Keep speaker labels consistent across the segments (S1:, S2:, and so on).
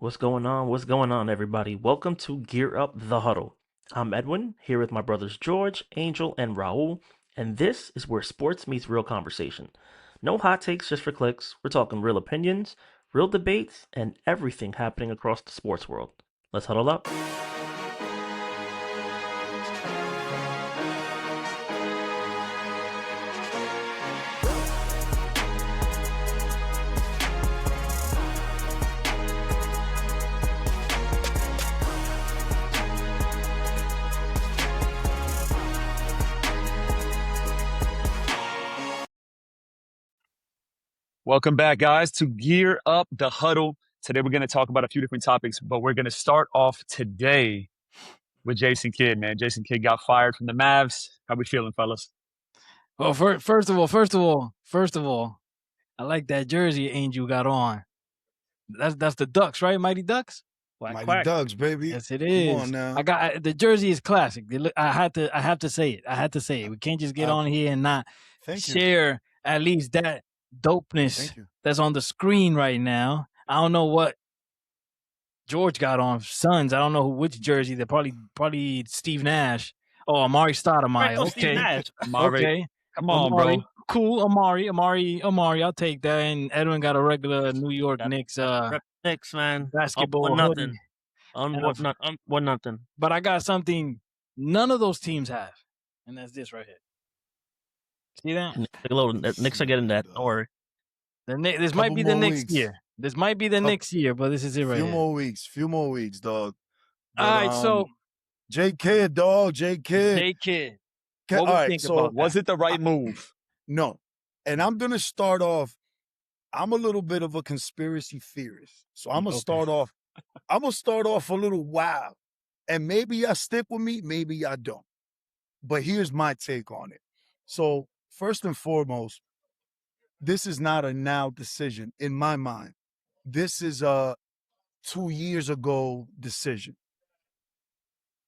S1: What's going on? What's going on, everybody? Welcome to Gear Up the Huddle. I'm Edwin, here with my brothers George, Angel, and Raul, and this is where sports meets real conversation. No hot takes just for clicks. We're talking real opinions, real debates, and everything happening across the sports world. Let's huddle up.
S2: Welcome back, guys, to Gear Up the Huddle. Today, we're going to talk about a few different topics, but we're going to start off today with Jason Kidd, man. Jason Kidd got fired from the Mavs. How we feeling, fellas?
S3: Well, first of all, I like that jersey Angel got on. That's the Ducks, right? Mighty Ducks.
S4: Mighty Ducks, baby.
S3: Yes, it
S4: Come
S3: is.
S4: on now.
S3: The jersey is classic. I have to say it. We can't just get on here and not share at least that dopeness that's on the screen right now. I don't know what George got on Suns. I don't know which jersey. They're probably Steve Nash. Oh, Amari Stoudemire. Okay.
S1: Steve Nash.
S3: Okay.
S2: Come on, bro.
S3: Cool, Amari. I'll take that. And Edwin got a regular New York Knicks
S1: Knicks, man.
S3: basketball
S1: nothing.
S3: hoodie.
S1: One nothing.
S3: But I got something none of those teams have, and that's this right here. See that?
S1: Knicks are getting that. Don't worry.
S3: This might be the next year. This might be the next year, but this is it right here.
S4: Few more weeks, dog.
S3: But, all right, so
S4: J Kidd, dog. J Kidd.
S3: What we think about
S2: was it the right move?
S4: No. And I'm gonna start off. I'm a little bit of a conspiracy theorist. So I'm gonna start off. I'm gonna start off a little wild. And maybe y'all stick with me, maybe y'all don't. But here's my take on it. So first and foremost, this is not a now decision in my mind. This is a 2 years ago decision.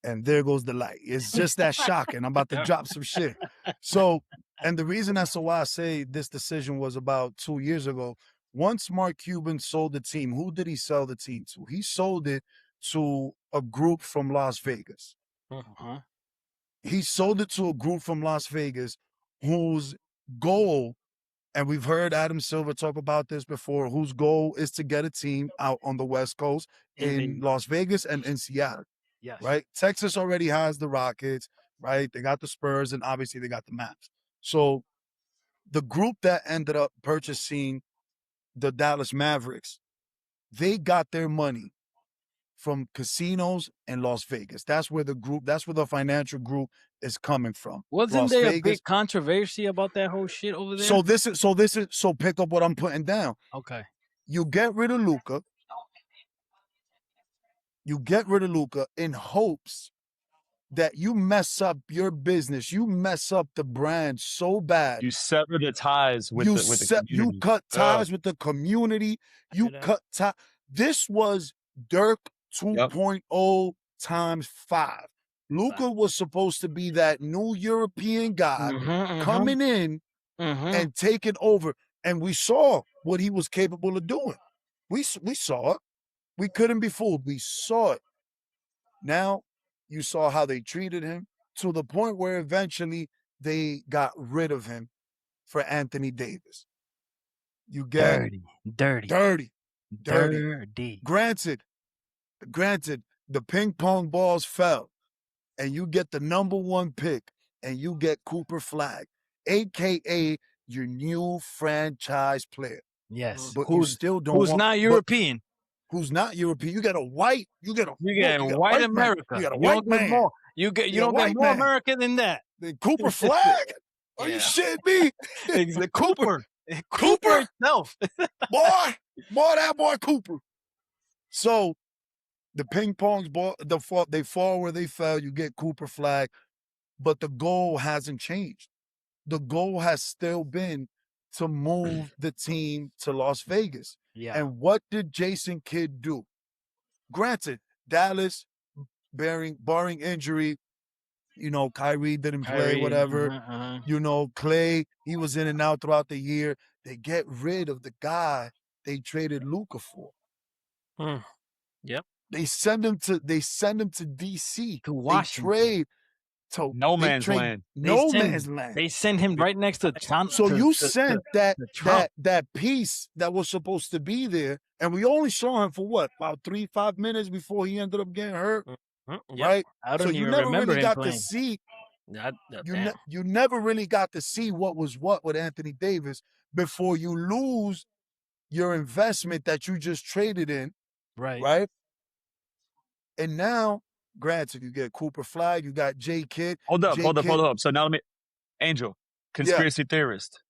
S4: And there goes the light. It's just that shocking. I'm about to drop some shit. So, and the reason that's why I say this decision was about 2 years ago, once Mark Cuban sold the team, who did he sell the team to? He sold it to a group from Las Vegas.
S3: Uh-huh.
S4: He sold it to a group from Las Vegas whose goal, and we've heard Adam Silver talk about this before, whose goal is to get a team out on the West Coast in Las Vegas and in Seattle.
S3: Yes.
S4: Right? Texas already has the Rockets, right? They got the Spurs, and obviously they got the Mavs. So the group that ended up purchasing the Dallas Mavericks, they got their money from casinos in Las Vegas. That's where the financial group is coming from.
S3: Wasn't there a big controversy about that whole shit over there?
S4: So pick up what I'm putting down.
S3: Okay.
S4: You get rid of Luka. You get rid of Luka in hopes that you mess up your business, you mess up the brand so bad.
S2: You sever the ties with the community.
S4: You cut ties with the community. You cut ties. This was Dirk 2.0 times 5. Luka was supposed to be that new European guy coming in and taking over. And we saw what he was capable of doing. We saw it. We couldn't be fooled. We saw it. Now, you saw how they treated him to the point where eventually they got rid of him for Anthony Davis. You get dirty. Granted, the ping pong balls fell, and you get the number 1 pick, and you get Cooper Flag, a.k.a. your new franchise player.
S3: Yes.
S4: But you still don't.
S3: Who's not European?
S4: Who's not European? You get a white. You get
S3: white America.
S4: Man. You get a white man.
S3: You don't get more American than that.
S4: The Cooper Flag? Are you shitting me?
S3: It's the Cooper. Cooper itself.
S4: Boy, that boy Cooper. So the ping pongs ball, they fall where they fell. You get Cooper Flag, but the goal hasn't changed. The goal has still been to move the team to Las Vegas.
S3: Yeah.
S4: And what did Jason Kidd do? Granted, Dallas, barring injury, Kyrie didn't play, whatever. Clay, he was in and out throughout the year. They get rid of the guy they traded Luka for.
S3: Yep.
S4: They send him to DC.
S3: To Washington.
S4: They trade to
S2: No man's land.
S4: man's land.
S3: They send him right next to Tom.
S4: So you sent that
S3: Trump.
S4: that piece that was supposed to be there, and we only saw him for what, about 3-5 minutes before he ended up getting hurt, right?
S3: I don't
S4: so you
S3: even
S4: never
S3: remember
S4: really
S3: him
S4: got
S3: playing.
S4: to see.
S3: Damn.
S4: You never really got to see what was what with Anthony Davis before you lose your investment that you just traded in, right? And now, granted, you get Cooper Flag, you got J Kidd.
S2: Hold up. So now Angel, conspiracy theorist.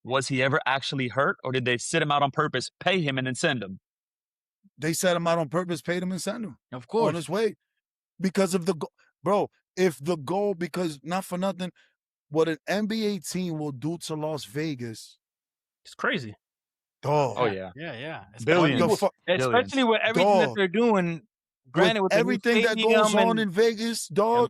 S2: Was he ever actually hurt, or did they sit him out on purpose, pay him, and then send him?
S4: They set him out on purpose, paid him, and sent him.
S3: Of course.
S4: On his way. Because of the goal. Bro, if the goal, because not for nothing, what an NBA team will do to Las Vegas.
S1: It's crazy.
S4: Dog.
S2: Oh, yeah.
S3: Yeah.
S2: Billions.
S3: Especially with everything that they're doing. Granted, with
S4: everything that goes on in Vegas, dog.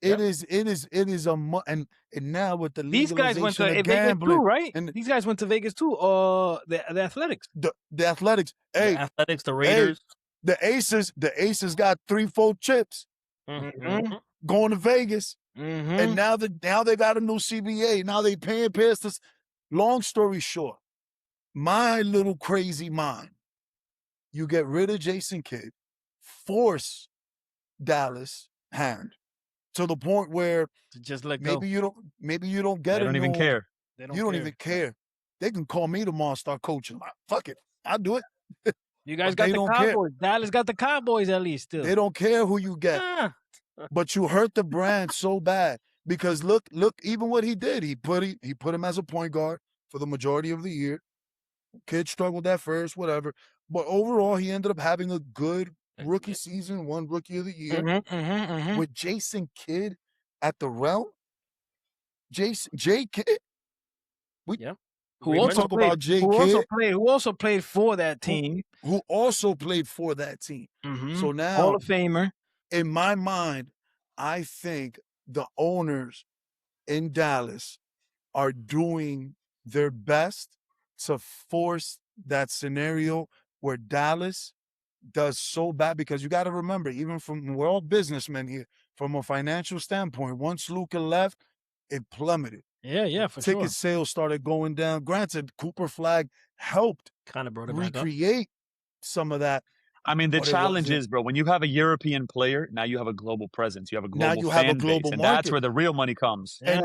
S3: Yep.
S4: It is a and now with the
S3: these guys went to Vegas too, right? And these guys went to Vegas too. The Athletics,
S4: the Athletics, hey,
S1: the Athletics, the Raiders,
S4: the Aces got 3-4 chips going to Vegas, and now they got a new CBA. Now they paying Pistons. Long story short, my little crazy mind, you get rid of Jason Kidd, force Dallas hand. To the point where
S3: just let go.
S4: Maybe you don't get it.
S2: They don't even care.
S4: You don't even care. They can call me tomorrow and start coaching. Fuck it. I'll do it.
S3: You guys got the Cowboys. Dallas got the Cowboys at least still.
S4: They don't care who you get. But you hurt the brand so bad. Because look, even what he did. He put him as a point guard for the majority of the year. Kid struggled at first, whatever. But overall, he ended up having a good rookie season, one rookie of the year. With Jason Kidd at the realm. J Kidd.
S3: Who also played for that team.
S4: Who also played for that team. So now,
S3: Hall of Famer.
S4: In my mind, I think the owners in Dallas are doing their best to force that scenario where Dallas does so bad, because you got to remember, even we're all businessmen here, from a financial standpoint, once Luka left, it plummeted.
S3: Yeah, for sure.
S4: Ticket sales started going down. Granted, Cooper Flag helped
S1: kind of brought it back
S4: recreate some of that.
S2: I mean, the challenge is, bro, when you have a European player, now you have a global presence. You have a global fan base, and that's where the real money comes.
S4: And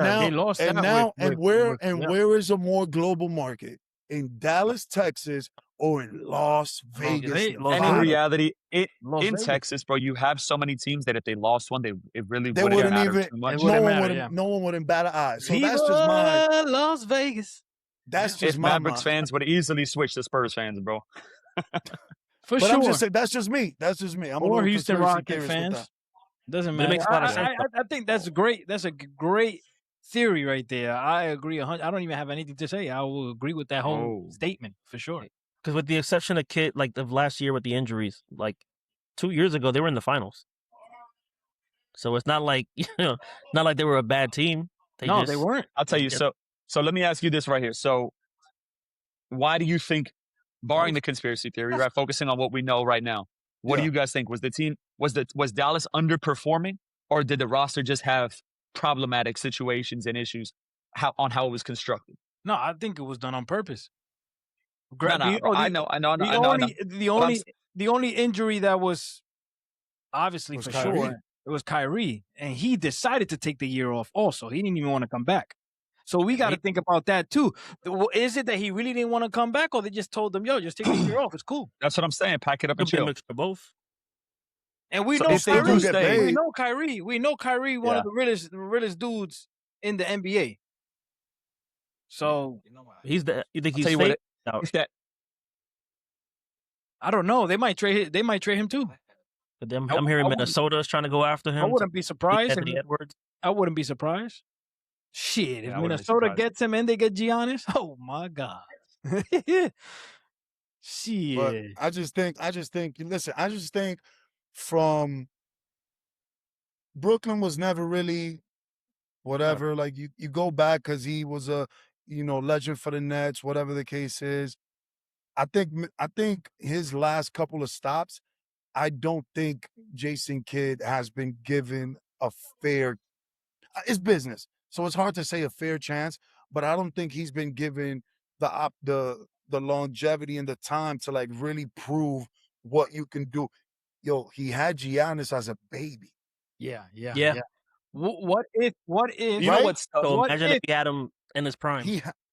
S4: where is a more global market? In Dallas, Texas, or in Las Vegas?
S2: And in reality, in Texas, bro, you have so many teams that if they lost one, it really wouldn't matter too much.
S4: No one wouldn't bat an eye. So that's just my
S3: Las Vegas.
S4: That's just my
S2: Mavericks fans would easily switch to Spurs fans, bro.
S3: For
S4: but
S3: sure.
S4: I'm just saying, that's just me. I'm
S3: or Houston Rocket fans. Doesn't matter. I think that's great. That's a great theory right there. I agree. I don't even have anything to say. I will agree with that whole statement for sure.
S1: Because with the exception of Kidd, like of last year with the injuries, like 2 years ago, they were in the finals. So it's not like not like they were a bad team.
S3: They weren't.
S2: I'll tell you. So let me ask you this right here. So why do you think, barring the conspiracy theory, right, focusing on what we know right now, what do you guys think? Was Dallas underperforming, or did the roster just have problematic situations and issues on how it was constructed?
S3: No, I think it was done on purpose.
S2: I know.
S3: The only injury that was obviously for
S4: Kyrie.
S3: sure, it was Kyrie, and he decided to take the year off. Also, he didn't even want to come back. So we got to think about that too. Is it that he really didn't want to come back, or they just told him, "Yo, just take the year off. It's cool."
S2: That's what I'm saying. Pack it up and chill.
S1: Mix for both.
S3: And we know Kyrie. We know Kyrie, one of the realest dudes in the NBA. So
S1: he's the. You think he's
S2: safe?
S3: I don't know. They might trade him too.
S1: I'm hearing Minnesota's trying to go after him.
S3: I wouldn't be surprised.
S1: Edwards.
S3: I wouldn't be surprised. Shit, if Minnesota gets him and they get Giannis, oh my God. Shit.
S4: But I just think, from Brooklyn was never really whatever. Like you go back because he was a legend for the Nets, whatever the case is. I think his last couple of stops, I don't think Jason Kidd has been given a fair. It's business, so it's hard to say a fair chance. But I don't think he's been given the longevity and the time to like really prove what you can do. Yo, he had Giannis as a baby.
S3: Yeah.
S1: Yeah.
S3: What if?
S2: You know
S4: Right?
S2: what's tough?
S1: So
S3: What
S1: imagine
S3: if-
S1: if he had him in his prime.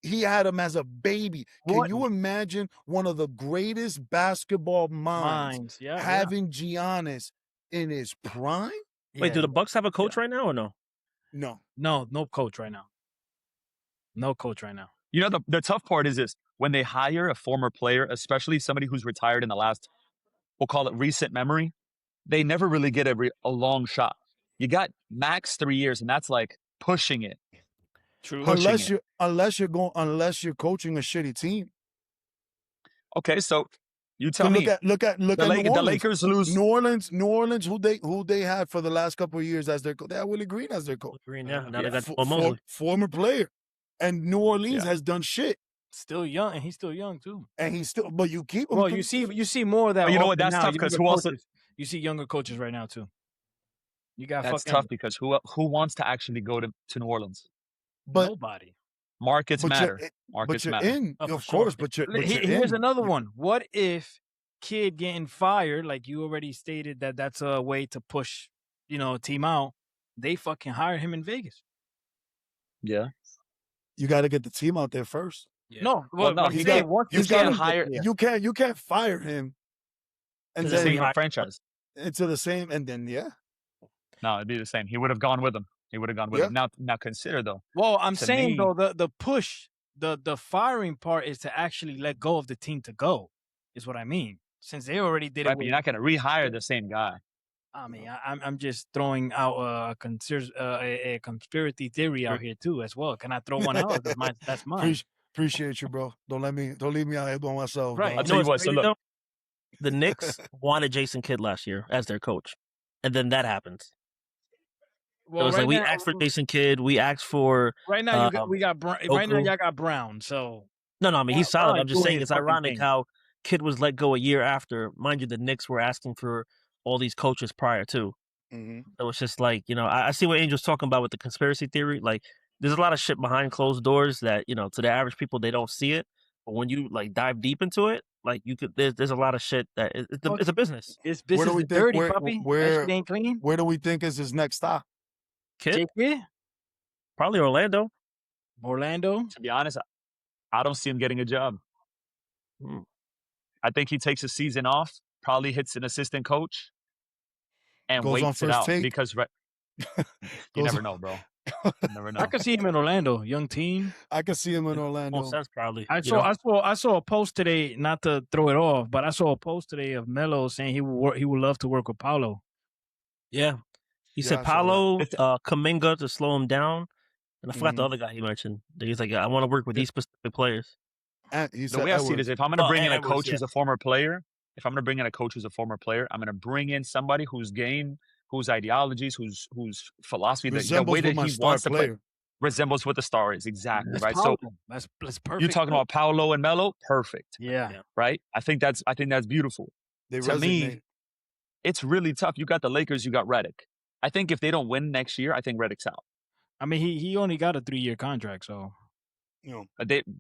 S4: He had him as a baby. Can
S3: What-
S4: you imagine one of the greatest basketball minds having Giannis in his prime?
S1: Wait, do the Bucks have a coach right now or no?
S4: No.
S3: No coach right now. No coach right now.
S2: You know, the tough part is this. When they hire a former player, especially somebody who's retired in the last, we'll call it recent memory, they never really get a long shot. You got max 3 years, and that's like pushing it.
S3: True.
S4: Unless you're coaching a shitty team.
S2: Okay, so you tell me.
S4: Look at New Orleans.
S2: The Lakers lose.
S4: New Orleans, who they had for the last couple of years as their coach. They had Willie Green as their coach.
S1: Green, yeah. Now they got Mosley.
S4: Former player. And New Orleans has done shit.
S3: Still young, and he's still young too.
S4: And he's still, but you keep him.
S3: Well, you see more of that.
S2: You know what?
S3: often
S2: That's
S3: now.
S2: tough because
S3: Younger
S2: who else?
S3: coaches. You see younger coaches right now too. You got
S2: That's
S3: fucking
S2: tough because who wants to actually go to New Orleans?
S4: But
S3: nobody.
S2: Markets matter.
S4: But you're
S2: matter.
S4: in,
S3: Oh,
S4: of
S3: for
S4: course.
S3: sure.
S4: But you're
S3: Here's
S4: in.
S3: another one. What if Kid getting fired? Like you already stated that's a way to push, a team out. They fucking hire him in Vegas.
S2: Yeah.
S4: You got to get the team out there first.
S3: Yeah. No,
S2: you can't hire.
S4: You can't fire him. And
S2: It's the
S4: then
S2: same franchise.
S4: Into the same, and then
S2: No, it'd be the same. He would have gone with him. Him. Now consider though.
S3: Well, I'm saying
S2: me,
S3: though the push, the firing part is to actually let go of the team to go, is what I mean. Since they already did
S2: right,
S3: it.
S2: But you're not going to rehire the same guy.
S3: I mean, I'm just throwing out a conspiracy theory out here too as well. Can I throw one out? That's mine.
S4: Appreciate you, bro. Don't leave me out here by myself.
S3: Right.
S2: I'll tell you what. So look,
S1: the Knicks wanted Jason Kidd last year as their coach, and then that happens. Well, it was we asked for Jason Kidd. We asked for
S3: right now. We got right now. Y'all got Brown. So
S1: no. I mean, he's solid. I'm just saying it's ironic
S3: thing.
S1: how Kidd was let go a year after. Mind you, the Knicks were asking for all these coaches prior to.
S4: Mm-hmm.
S1: So it's just like I see what Angel's talking about with the conspiracy theory. Like, there's a lot of shit behind closed doors that to the average people they don't see it. But when you like dive deep into it, like you could, there's a lot of shit that it's a business.
S3: It's business. Is dirty, puppy. That shit ain't clean.
S4: Where do we think is his next stop?
S1: Kid? Probably Orlando.
S2: To be honest, I don't see him getting a job. I think he takes a season off, probably hits an assistant coach, and waits it out because you never know, bro. You never know.
S3: I could see him in Orlando, young team.
S4: I could see him in Orlando.
S1: Well, that's probably.
S3: I saw a post today, not to throw it off, but I saw a post today of Melo saying he would love to work with Paolo.
S1: Yeah. He said Paolo, Kuminga to slow him down. And I forgot the other guy he mentioned. He's like, I want to work with these specific players.
S2: The way I see it is if I'm going to bring in a coach who's a former player, I'm going to bring in somebody whose game, whose ideologies, whose philosophy, the way that he wants to play resembles what the star is. Exactly.
S3: That's
S2: right.
S3: Paolo.
S2: So
S3: that's perfect.
S2: You're talking about Paolo and Melo? Perfect.
S3: Yeah.
S2: Right? I think that's beautiful. To me, it's really tough. You got the Lakers, you got Redick. I think if they don't win next year, I think Redick's out.
S3: I mean, he only got a 3-year contract, so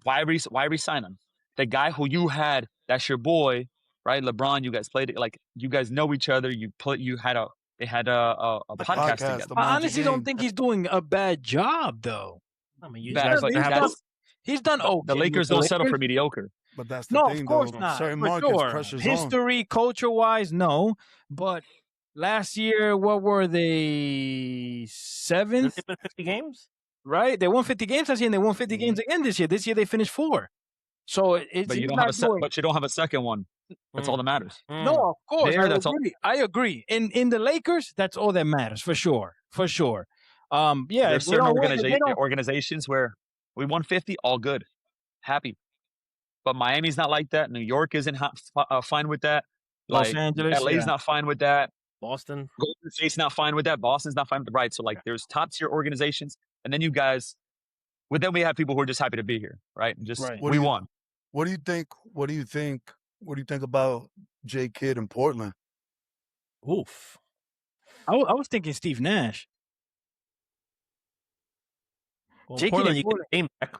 S2: why resign him? The guy who you had, that's your boy, right? LeBron, you guys played it like you guys know each other. They had a podcast together.
S3: I honestly don't think he's doing a bad job, though.
S1: I mean,
S3: he's done okay.
S2: The Lakers don't settle for mediocre.
S4: But that's the thing,
S3: of course
S4: though.
S3: not.
S4: Certain
S3: For
S4: markets
S3: sure.
S4: pressures
S3: History, culture-wise, no. But last year, what were they? 7th?
S1: 50 games?
S3: Right? They won 50 games last year, and they won 50 games again this year. This year, they finished 4. So
S2: but you don't have a second one. That's all that matters.
S3: No, of course. I agree. In the Lakers, that's all that matters for sure. For sure.
S2: There's certain organizations where we won 50, all good, happy. But Miami's not like that. New York isn't fine with that.
S3: Los Angeles,
S2: LA's not fine with that.
S1: Boston,
S2: Golden State's not fine with that. Boston's not fine with that. Right. So there's top tier organizations, and then you guys. Well, then we have people who are just happy to be here, right? And we won.
S4: What do you think? What do you think? What do you think about J. Kidd in Portland?
S1: Oof.
S3: I was thinking Steve Nash.
S1: Well,
S3: Jake
S1: Portland,
S3: in
S1: you get
S3: Portland.
S1: a game back.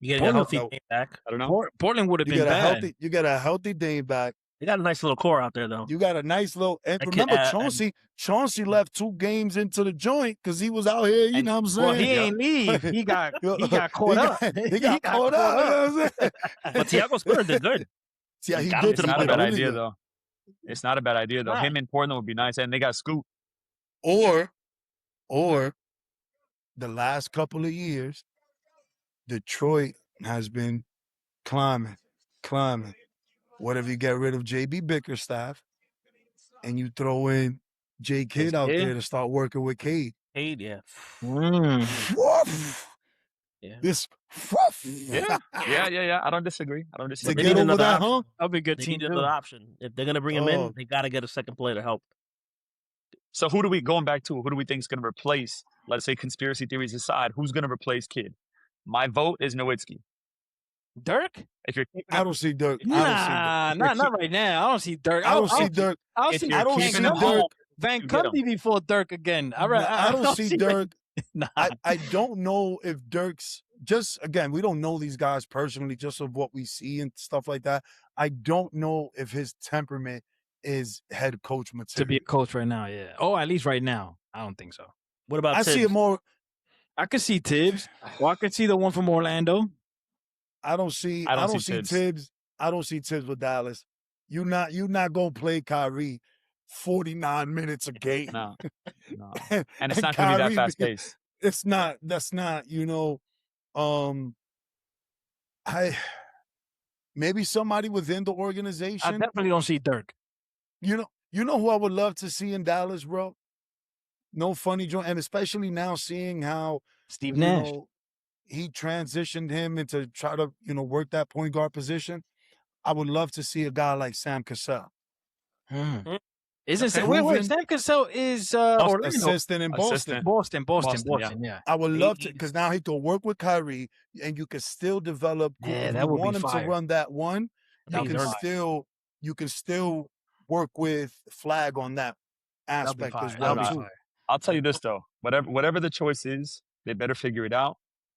S1: You get a
S3: Portland-
S1: healthy
S4: no.
S1: game back.
S2: I don't know.
S3: Portland would have
S4: You
S3: been
S4: get a
S3: bad.
S4: healthy. You get a healthy Dame back.
S1: They got a nice little core out there, though.
S4: You got a nice little. And
S1: That kid,
S4: remember,
S1: and-
S4: Chauncey left 2 games into the joint because he was out here. You
S2: And-
S4: know what I'm saying?
S3: Well, he ain't leave. He got caught up.
S4: He got caught up. You know what I'm saying?
S1: But Thiago Spurs did good.
S4: Yeah, he
S1: got
S4: did.
S1: him to
S2: It's
S1: the
S2: not a
S1: point.
S2: bad
S4: Really
S2: idea,
S4: good.
S2: though. It's not a bad idea, though.
S1: Right.
S2: Him in Portland would be nice. And they got Scoot.
S4: Or the last couple of years, Detroit has been climbing. What if you get rid of JB Bickerstaff and you throw in J. Kidd out
S3: Kidd?
S4: there to start working with Cade?
S1: Paid, yeah.
S4: Woof.
S1: Yeah.
S4: This woof.
S2: Yeah. Yeah. I don't disagree.
S4: To
S1: They
S4: get
S1: need
S4: over
S1: another
S4: that
S1: option.
S4: hump.
S3: That'll be a good
S1: They
S3: team
S1: need
S3: too.
S1: another option. If they're gonna bring him
S4: Oh.
S1: in, they got to get a second player to help.
S2: So who do we think is going to replace, let's say conspiracy theories aside, who's going to replace Kidd? My vote is Nowitzki.
S3: Dirk?
S2: If you're keeping
S4: I don't see Dirk.
S3: Nah, not right now. I don't see Dirk.
S4: I don't see Dirk.
S3: I'll
S2: if
S3: see
S2: you're
S4: I don't
S3: Van
S4: see
S2: keeping him
S3: Gundy-
S4: Dirk.
S2: home,
S3: Van
S2: you get him.
S3: Gundy before Dirk again.
S4: I don't see Dirk.
S3: Nah.
S4: I don't know if Dirk's just again, we don't know these guys personally, just of what we see and stuff like that. I don't know if his temperament is head coach material.
S3: to be a coach right now, yeah. Oh, at least right now. I don't think so.
S1: What about
S4: I
S1: Tibbs?
S4: see it more.
S3: I could see Tibbs. Or I could see the one from Orlando.
S4: I don't see
S2: Tibbs.
S4: Tibbs. I don't see Tibbs with Dallas. You not gonna play Kyrie 49 minutes a game.
S2: No. And it's not going to be that
S4: Kyrie
S2: fast paced.
S4: It's not. That's not. Maybe somebody within the
S3: I
S4: organization.
S3: definitely don't see Dirk.
S4: You know who I would love to see in Dallas, bro? No funny joint, and especially now seeing how
S3: Steve Nash.
S4: he transitioned him into try to work that point guard position. I would love to see a guy like Sam Cassell,
S3: Isn't
S1: Okay.
S3: wait, Sam Cassell is Orlando.
S4: assistant in Boston.
S2: Assistant.
S3: Boston, yeah.
S4: I would love to because now he can work with Kyrie, and you can still develop.
S3: Yeah,
S4: if
S3: that
S4: you
S3: would be
S4: want him
S3: fire.
S4: to run that one.
S3: That
S4: You
S3: would be
S4: can
S3: fire.
S4: still work with Flag on that
S3: That'll be
S4: aspect as
S3: fire.
S4: well
S3: That'll be
S4: too.
S3: fire.
S2: I'll tell you this, though. Whatever the choice is, they better figure it out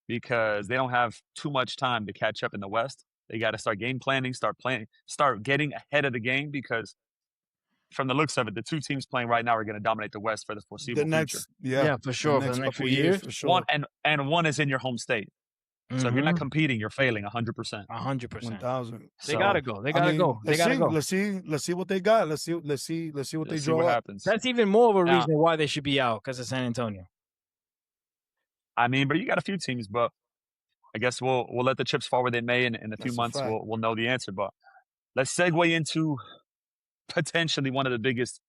S2: because they don't have too much time to catch up in the West. They got to start game planning, start getting ahead of the game because from the looks of it, the two teams playing right now are going to dominate the West for the foreseeable
S4: The next,
S2: future.
S4: yeah,
S3: For sure. For
S4: next
S3: the next
S4: couple
S3: few years.
S4: for sure.
S2: One and one is in your home state. So if you're not competing, you're failing 100%.
S3: 100%.
S4: 1,000.
S3: They gotta go. They gotta go. They gotta go.
S4: Let's see what they got. Let's see what they
S2: Let's see
S4: draw
S2: what
S4: up.
S2: happens.
S3: That's even more of a
S2: Now-
S3: reason why they should be out because of San Antonio.
S2: I mean, but you got a few teams, but I guess we'll let the chips fall where they may, and in a few
S4: That's a
S2: months
S4: fact.
S2: we'll know the answer. But let's segue into potentially one of the biggest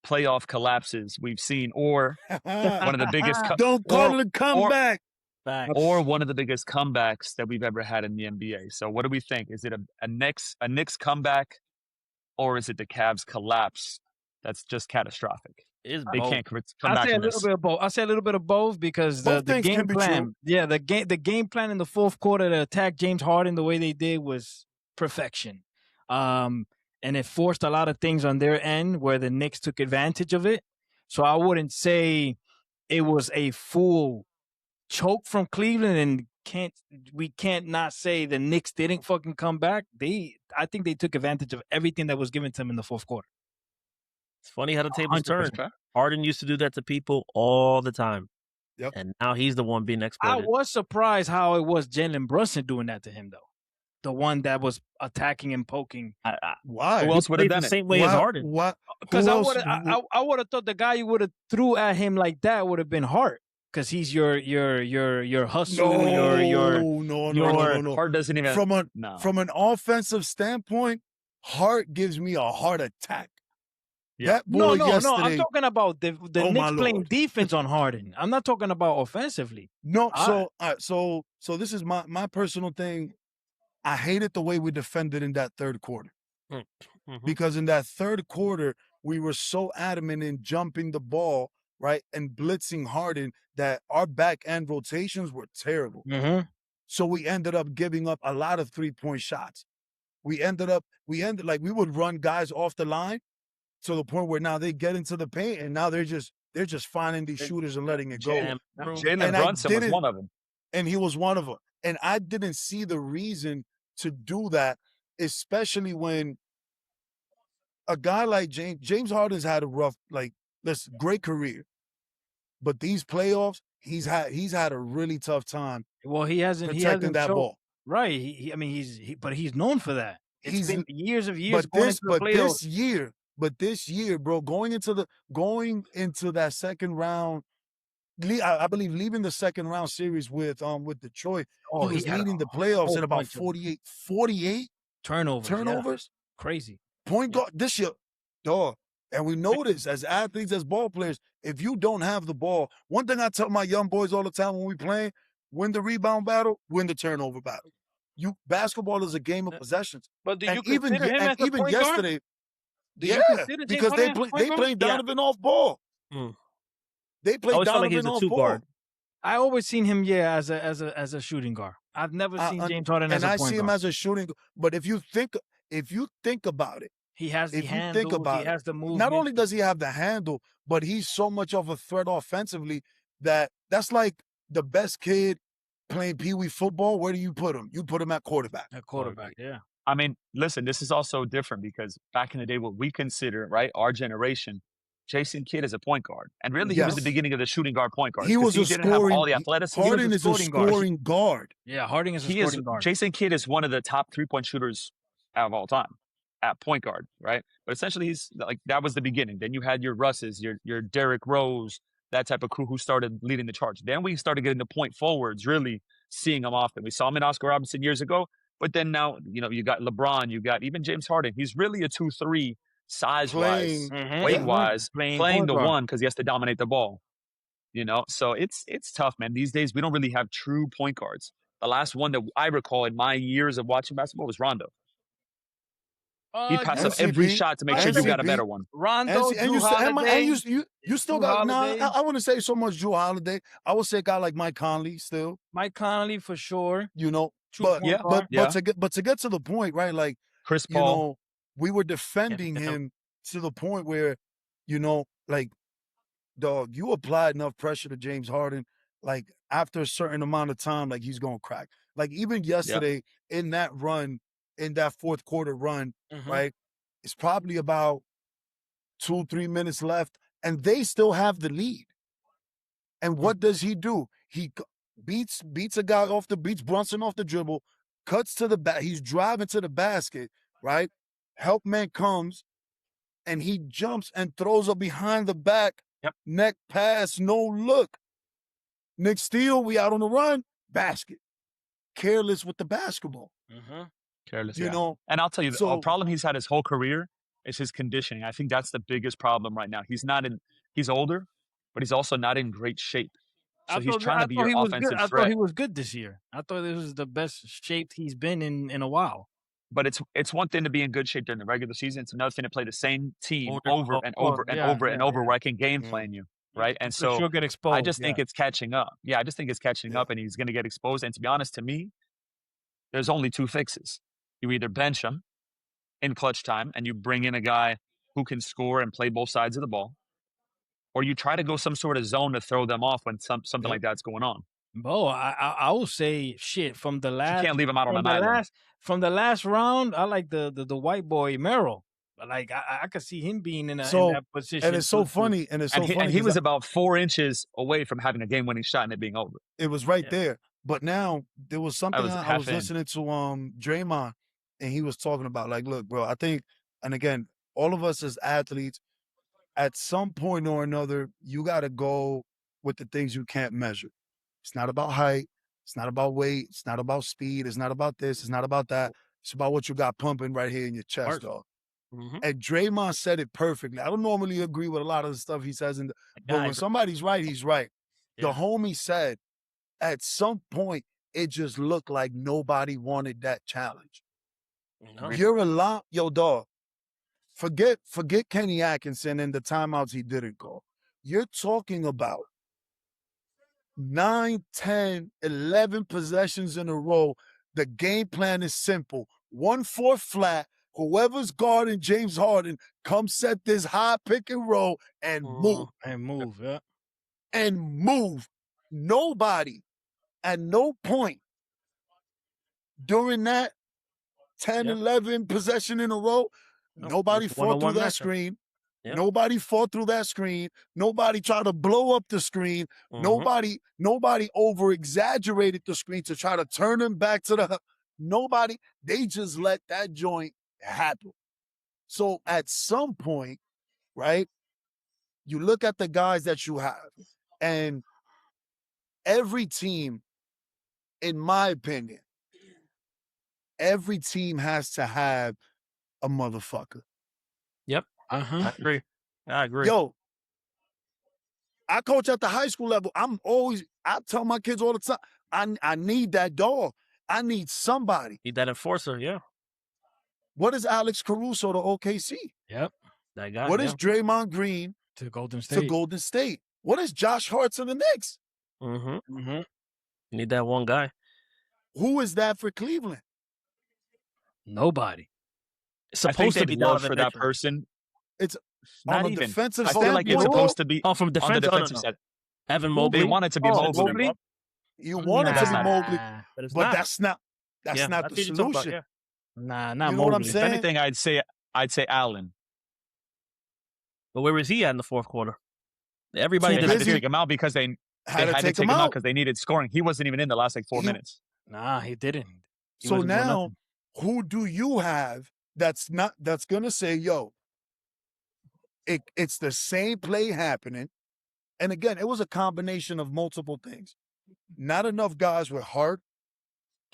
S2: playoff collapses we've seen, or one of the biggest
S4: Don't call it a comeback.
S1: Facts.
S2: or one of the biggest comebacks that we've ever had in the NBA. So what do we think? Is it a Knicks comeback, or is it the Cavs collapse that's just catastrophic?
S1: It's
S2: They
S1: both.
S2: can't come
S3: I
S2: back
S3: say a
S2: from
S3: little
S2: this.
S3: bit of both. I say a little bit of both because
S4: Both
S3: the
S4: things
S3: game
S4: can be
S3: plan.
S4: true.
S3: Yeah, the game plan in the fourth quarter to attack James Harden the way they did was perfection. And it forced a lot of things on their end where the Knicks took advantage of it. So I wouldn't say it was a full choke from Cleveland, and we can't not say the Knicks didn't fucking come back. I think they took advantage of everything that was given to them in the fourth quarter.
S1: It's funny how the tables turn.
S2: 100%.
S1: Harden used to do that to people all the time.
S4: Yep.
S1: And now he's the one being
S3: I
S1: exploited.
S3: was surprised how it was Jalen Brunson doing that to him, though. The one that was attacking and poking.
S4: Why?
S2: Who else would have
S1: Played
S2: done
S1: the
S2: it?
S1: same way as Harden.
S4: What?
S3: Because
S4: Who
S3: I
S4: else-
S3: would have thought the guy you would have threw at him like that would have been Hart, because he's your hustle,
S4: No.
S2: Hart doesn't even
S4: From an offensive standpoint, Hart gives me a heart attack.
S2: Yeah.
S4: That boy
S3: no.
S4: yesterday.
S3: I'm talking about the
S4: Oh, my
S3: Knicks playing
S4: Lord.
S3: defense on Harden. I'm not talking about offensively.
S4: No,
S3: All
S4: so this is my personal thing. I hated the way we defended in that third quarter.
S1: Mhm.
S4: Because in that third quarter, we were so adamant in jumping the ball, right, and blitzing Harden that our back end rotations were terrible.
S3: Mm-hmm.
S4: So we ended up giving up a lot of 3-point shots. We ended like we would run guys off the line to the point where now they get into the paint and now they're just finding these shooters and letting it go.
S2: Jalen Brunson was one of them.
S4: And he was one of them. And I didn't see the reason to do that, especially when a guy like James Harden's had a rough, great career. But these playoffs, he's had a really tough time.
S3: Well, he hasn't
S4: protecting that ball.
S3: Right. But he's known for that. It's been years of years
S4: But this year, bro, going into that second round, I believe leaving the second round series with Detroit, he was leading the playoffs at about 48 turnovers.
S3: Yeah. Crazy.
S4: Point guard this year, dog. And we know this as athletes, as ball players, if you don't have the ball, one thing I tell my young boys all the time when we play, win the rebound battle, win the turnover battle. Basketball is a game of possessions.
S3: But do you consider him as a point
S4: yesterday,
S3: guard?
S4: Because they played Donovan off ball. They played Donovan off ball. Guard.
S3: I always seen him, as a shooting guard. I've never seen James Harden as a point guard.
S4: And I see him as a shooting. But if you think about it,
S3: he has the handle. He has the movement.
S4: Not only does he have the handle, but he's so much of a threat offensively that's like the best kid playing Pee-wee football. Where do you put him? You put him at quarterback.
S3: At quarterback, yeah.
S2: I mean, listen, this is also different because back in the day, what we consider, right, our generation, Jason Kidd is a point guard. And really, he was the beginning of the shooting guard point guard.
S4: He didn't have all
S2: the athleticism.
S4: Harden is a scoring guard.
S3: Yeah, Harden is a scoring guard.
S2: Jason Kidd is one of the top 3-point shooters of all time at point guard, right? But essentially, that was the beginning. Then you had your Russes, your Derrick Rose, that type of crew who started leading the charge. Then we started getting the point forwards, really seeing them often. We saw him in Oscar Robertson years ago. But then now, you got LeBron, you got even James Harden. He's really a 2-3 size-wise, weight-wise, playing the one because he has to dominate the ball. So it's tough, man. These days, we don't really have true point guards. The last one that I recall in my years of watching basketball was Rondo. He passed up every shot to make sure you got a better one.
S3: Rondo, Jrue Holiday.
S4: You still got, I wouldn't say so much Jrue Holiday. I would say a guy like Mike Conley still.
S3: Mike Conley for sure.
S4: But to get to the point, right? Like
S2: Chris Paul,
S4: we were defending him to the point where, dog, you apply enough pressure to James Harden, like after a certain amount of time, like he's gonna crack. Like even yesterday in that run, in that fourth quarter run, right? It's probably about 2-3 minutes left, and they still have the lead. And what does he do? He beats Brunson off the dribble, cuts to the back. He's driving to the basket, right? Help man comes, and he jumps and throws a behind the back neck pass, no look. Nick steal, we out on the run, basket. Careless with the basketball.
S2: Careless, And I'll tell you, the problem he's had his whole career is his conditioning. I think that's the biggest problem right now. He's older, but he's also not in great shape. So he's trying to be your offensive threat.
S3: I thought he was good this year. I thought this was the best shape he's been in a while.
S2: But it's one thing to be in good shape during the regular season. It's another thing to play the same team over and over where I can game plan you, right? And so
S3: you'll get exposed.
S2: I just think it's catching up. Yeah, I just think it's catching up, and he's going to get exposed. And to be honest, to me, there's only two fixes. You either bench him in clutch time and you bring in a guy who can score and play both sides of the ball, or you try to go some sort of zone to throw them off when something like that's going on.
S3: Oh, I will say shit from the last.
S2: You can't leave him out on an island.
S3: From the last round, I like the white boy Merrill. Like I could see him being in that position.
S4: And it's so funny. And
S2: he was about 4 inches away from having a game-winning shot and it being over.
S4: It was right there. But now there was something I was listening to Draymond, and he was talking about, like, look, bro, I think, and again, all of us as athletes, at some point or another, you got to go with the things you can't measure. It's not about height. It's not about weight. It's not about speed. It's not about this. It's not about that. It's about what you got pumping right here in your chest, dog. And Draymond said it perfectly. I don't normally agree with a lot of the stuff he says, but when somebody's right, he's right. The homie said, at some point, it just looked like nobody wanted that challenge. You're a lot, yo, dog. Forget Kenny Atkinson and the timeouts he didn't call. You're talking about 9, 10, 11 possessions in a row. The game plan is simple. 1-4 flat. Whoever's guarding James Harden, come set this high pick and roll and move.
S3: And move, yeah.
S4: And move. Nobody, at no point during that 10, 11 possession in a row, nobody fought through that screen. Yep. Nobody fought through that screen. Nobody tried to blow up the screen. Nobody over-exaggerated the screen to try to turn them back to the... Nobody. They just let that joint happen. So at some point, right, you look at the guys that you have, and every team, in my opinion, every team has to have a motherfucker.
S1: Yep. I agree.
S4: Yo, I coach at the high school level. I tell my kids all the time, I need that dog. I need somebody.
S1: Need that enforcer, yeah.
S4: What is Alex Caruso to OKC?
S3: Yep.
S1: That guy.
S4: What is Draymond Green
S3: to Golden State? What is Josh Hart to the Knicks?
S1: Need that one guy.
S4: Who is that for Cleveland?
S3: Nobody.
S1: It's supposed to be
S2: love for that person.
S4: It's
S2: not
S4: on
S2: even.
S4: Defensive
S2: I feel like it's supposed to be
S1: from defense,
S2: on the defensive side.
S1: Evan Mobley.
S2: They want it to be Mobley.
S4: You want it to be Mobley, but that's not the solution.
S1: Yeah.
S3: Not
S4: you know
S3: Mobley.
S4: what I'm saying?
S2: If anything, I'd say Allen.
S1: But where was he at in the fourth quarter? Everybody
S2: had to take him out because they had to take him out because they needed scoring. He wasn't even in the last 4 minutes.
S3: Nah, he didn't.
S4: So now, who do you have that's gonna say, yo, it's the same play happening? And again, it was a combination of multiple things. Not enough guys with heart,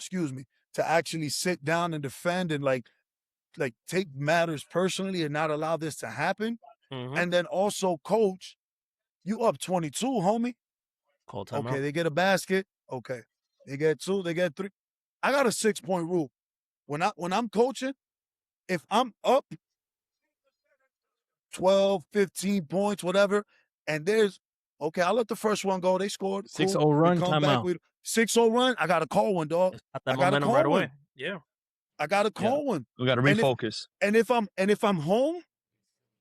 S4: to actually sit down and defend and like take matters personally and not allow this to happen. And then also, coach, you up 22, homie.
S1: Call timeout.
S4: Okay, they get a basket. Okay, they get 2, they get 3. I got a 6-point rule. When I'm coaching, if I'm up 12, 15 points, whatever, and I'll let the first one go. They scored.
S3: 6-0 run, timeout.
S4: 6-0 run. I got to call one, dog.
S1: I got to call right away. Yeah.
S4: I got to call one.
S2: We got to refocus.
S4: And if I'm home,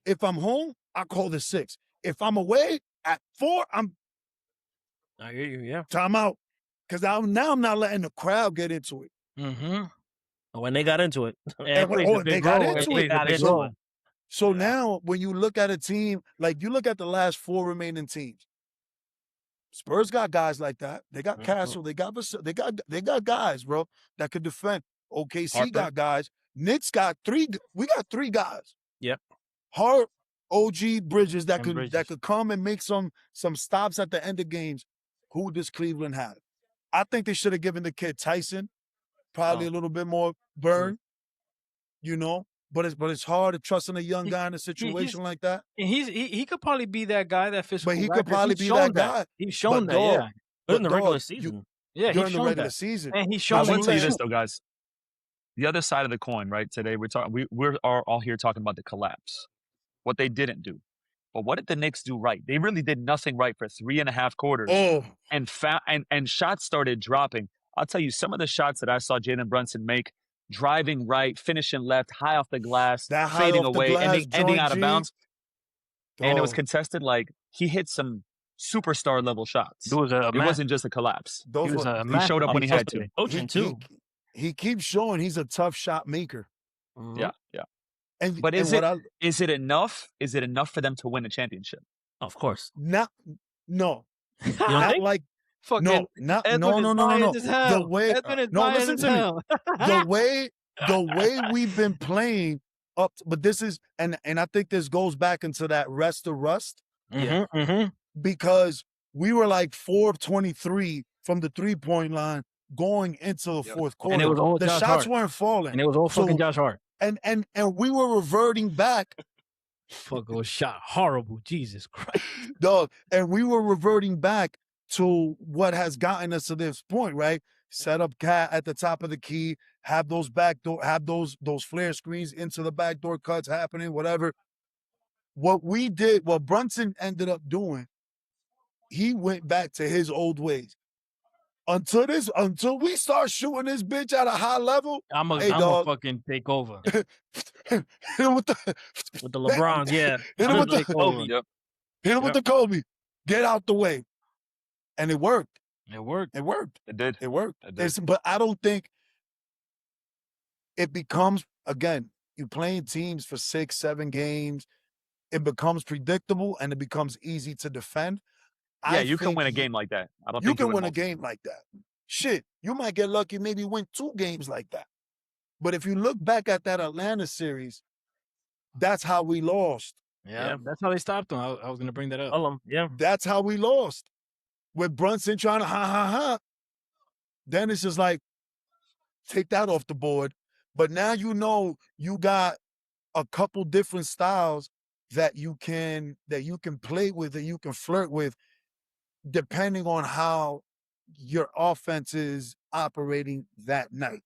S4: I call the 6. If I'm away at 4,
S1: I hear you. Yeah.
S4: Timeout. Because I'm not letting the crowd get into it.
S1: When they got into it.
S4: They got into it. So now, when you look at a team, like you look at the last 4 remaining teams, Spurs got guys like that. They got Castle. They got guys, bro, that could defend. OKC got guys. Knicks got 3. We got 3 guys.
S1: Yep.
S4: Hart, OG, Bridges that could come and make some stops at the end of games. Who does Cleveland have? I think they should have given the kid Tyson probably a little bit more burn, But it's hard to trust in a young guy in a situation like that.
S3: And he could probably be that guy, that physical.
S4: But he could probably be that guy.
S3: He's shown that, yeah.
S1: But in the regular season.
S4: During the regular season.
S3: And he's shown
S2: I will tell you this, though, guys. The other side of the coin, right? Today we're all here talking about the collapse. What they didn't do. But what did the Knicks do right? They really did nothing right for 3.5 quarters. And shots started dropping. I'll tell you, some of the shots that I saw Jalen Brunson make, driving right, finishing left, high off the glass, fading away, ending out of bounds. And it was contested. Like, he hit some superstar level shots. It wasn't just a collapse. He showed up when he had to.
S1: Coaching too.
S4: He keeps showing he's a tough shot maker.
S2: Yeah. But is it enough? Is it enough for them to win a championship?
S1: Of course.
S4: No.
S1: You don't
S4: Not
S1: think?
S4: like
S3: fucking
S4: no.
S3: The
S4: way listen to me. The way we've been playing but this is and I think this goes back into that rest of rust. Because we were like 4 of 23 from the 3-point line going into the fourth quarter.
S3: And it was all
S4: the
S3: Josh
S4: shots
S3: Hart.
S4: weren't falling.
S3: And it was all fucking Josh Hart.
S4: And we were reverting back.
S3: Fucking was shot horrible. Jesus Christ.
S4: Dog. And we were reverting back to what has gotten us to this point, right? Set up Cat at the top of the key, have those those flare screens into the backdoor cuts happening, whatever. What Brunson ended up doing, he went back to his old ways. Until we start shooting this bitch at a high level,
S3: I'm
S4: hey,
S3: a
S4: dog.
S3: fucking take over.
S4: Hit him with the
S1: LeBrons, yeah.
S4: Hit him with the
S3: take over.
S2: Yep.
S4: Hit him with the Kobe. Get out the way. And it worked.
S3: It worked.
S4: It worked.
S2: It did.
S4: It worked.
S2: It did.
S4: But I don't think it becomes, again, you playing teams for 6, 7 games. It becomes predictable and it becomes easy to defend.
S2: Yeah, you can win a game like that. I don't think
S4: you can win a game like that. Shit, you might get lucky, maybe win 2 games like that. But if you look back at that Atlanta series, that's how we lost.
S3: Yeah, that's how they stopped him. I was going to bring that up.
S1: Yeah.
S4: That's how we lost. With Brunson trying to ha. Then it's just like, take that off the board. But now you know you got a couple different styles that you can play with, that you can flirt with, depending on how your offense is operating that night.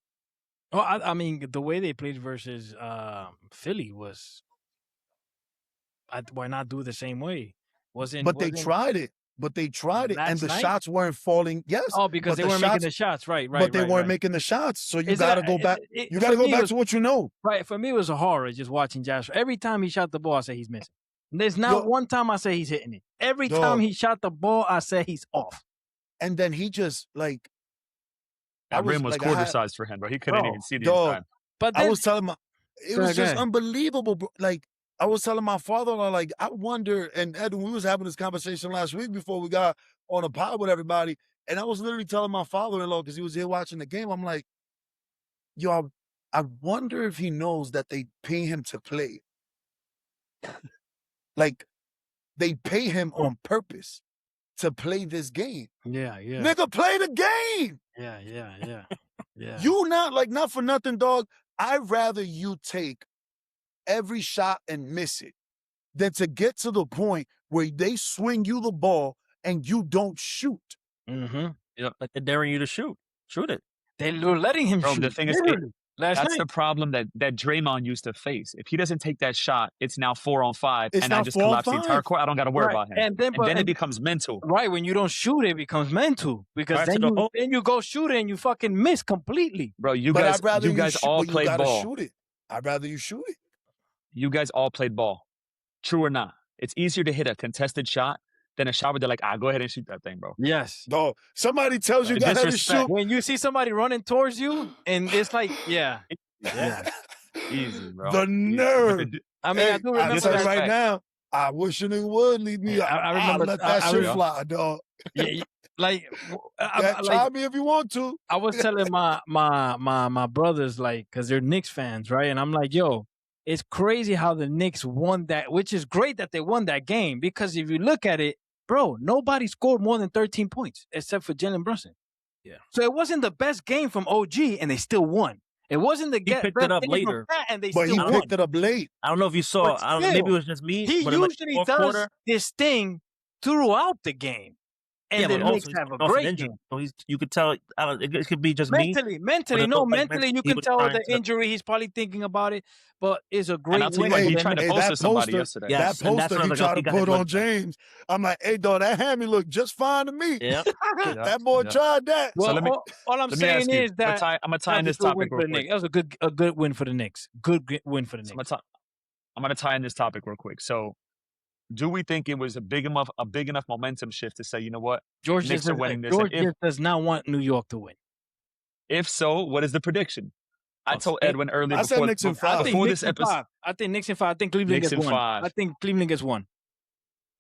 S3: Oh, I mean, the way they played versus Philly was, why not do the same way?
S4: They tried it. But they tried it, and the
S3: night?
S4: shots weren't falling. Yes.
S3: Oh, because they weren't making the shots. Right.
S4: But they weren't making the shots. So you got to go back. You got to go back to what you know.
S3: Right. For me, it was a horror just watching Josh. Every time he shot the ball, I say he's missing. There's not one time I say he's hitting it. Every time he shot the ball, I say he's off.
S4: And then he just, like...
S2: That rim was quarter-sized for him, bro. He couldn't even see the inside.
S3: But then,
S4: I was telling it was just unbelievable, bro. Like, I was telling my father-in-law, like, I wonder, and Edwin, we was having this conversation last week before we got on a pod with everybody, and I was literally telling my father-in-law, because he was here watching the game, I'm like, yo, I wonder if he knows that they pay him to play. Like, they pay him on purpose to play this game.
S3: Yeah.
S4: Nigga, play the game!
S3: Yeah.
S4: You not for nothing, dog. I'd rather you take every shot and miss it than to get to the point where they swing you the ball and you don't shoot.
S3: Mm-hmm.
S1: Yeah, like they're daring you to shoot. Shoot it.
S3: They were letting him shoot.
S2: The thing is, that's the problem that Draymond used to face. If he doesn't take that shot, it's now 4-on-5, and I just collapse the entire court. I don't got to worry about him. And then it becomes mental.
S3: Right, when you don't shoot, it becomes mental because then you go shoot it and you fucking miss completely.
S2: Bro, you guys all played ball.
S4: Shoot it. I'd rather you shoot it.
S2: You guys all played ball. True or not? It's easier to hit a contested shot than a shot where they're like, go ahead and shoot that thing, bro.
S3: Yes.
S4: No, somebody tells you got to shoot.
S3: When you see somebody running towards you, and it's like,
S2: Easy, bro.
S4: The nerve.
S3: I mean, I do remember
S4: that right now. I wish a nigga would leave me. I remember let that shit fly, dog.
S3: Yeah, like,
S4: try me if you want to.
S3: I was telling my brothers, like, because they're Knicks fans, right? And I'm like, yo, it's crazy how the Knicks won that, which is great that they won that game, because if you look at it, bro, nobody scored more than 13 points except for Jalen Brunson.
S1: Yeah.
S3: So it wasn't the best game from OG, and they still won. It wasn't the
S1: best
S3: it
S1: up later,
S3: and they
S4: but
S3: still
S4: he picked it up late.
S1: I don't know if you saw. Maybe it was just me.
S3: He usually does this thing throughout the game. And the Knicks have a great game.
S1: So you could tell. It could be just
S3: mentally, you can tell the injury. He's probably thinking about it, but it's a great
S2: win. He tried to post somebody yesterday.
S4: That poster he tried to put on James. I'm like, hey, dog, that hammy looked just fine to me.
S1: Yeah.
S4: That boy tried that.
S3: Well, so all I'm saying is that
S2: I'm gonna tie in this topic real quick.
S3: That was a good win for the Knicks. Good win for the Knicks.
S2: I'm gonna tie in this topic real quick. So, do we think it was a big enough momentum shift to say, you know what,
S3: George
S2: Knicks are winning this?
S3: George does not want New York to win.
S2: If so, what is the prediction? I told Edwin earlier
S4: before this
S2: episode.
S3: I think Knicks in 5. I think Cleveland gets 1. I think Cleveland gets 1.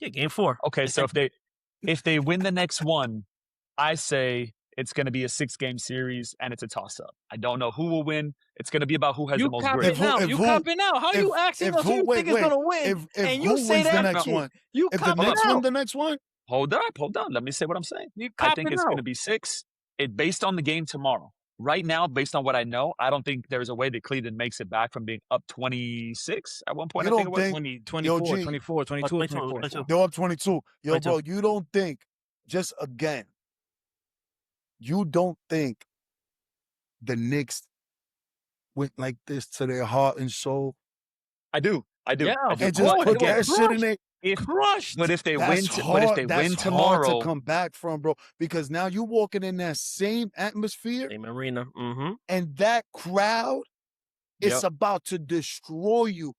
S1: Yeah, game 4.
S2: Okay, so if they win the next one, I say it's going to be a 6-game series and it's a toss-up. I don't know who will win. It's going to be about who has the most grit.
S3: You copping out. How are you asking us who you think is going to win? And you say that
S4: the next one.
S3: You
S4: if the Knicks win the next one?
S2: Hold up. Let me say what I'm saying. I think it's going to be 6. Based on the game tomorrow. Right now, based on what I know, I don't think there's a way that Cleveland makes it back from being up 26 at one point.
S4: You
S2: I think it was
S3: 24, 22.
S4: They're up 22. Yo, bro, you don't think, just again, you don't think the Knicks went like this to their heart and soul?
S2: I do.
S3: Yeah,
S4: and just put that shit in there.
S3: crushed.
S2: But if they
S4: That's
S2: win,
S4: hard. That's hard
S2: tomorrow,
S4: to come back from, bro. Because now you're walking in that same atmosphere,
S1: Same arena. Mm-hmm.
S4: and that crowd is about to destroy you.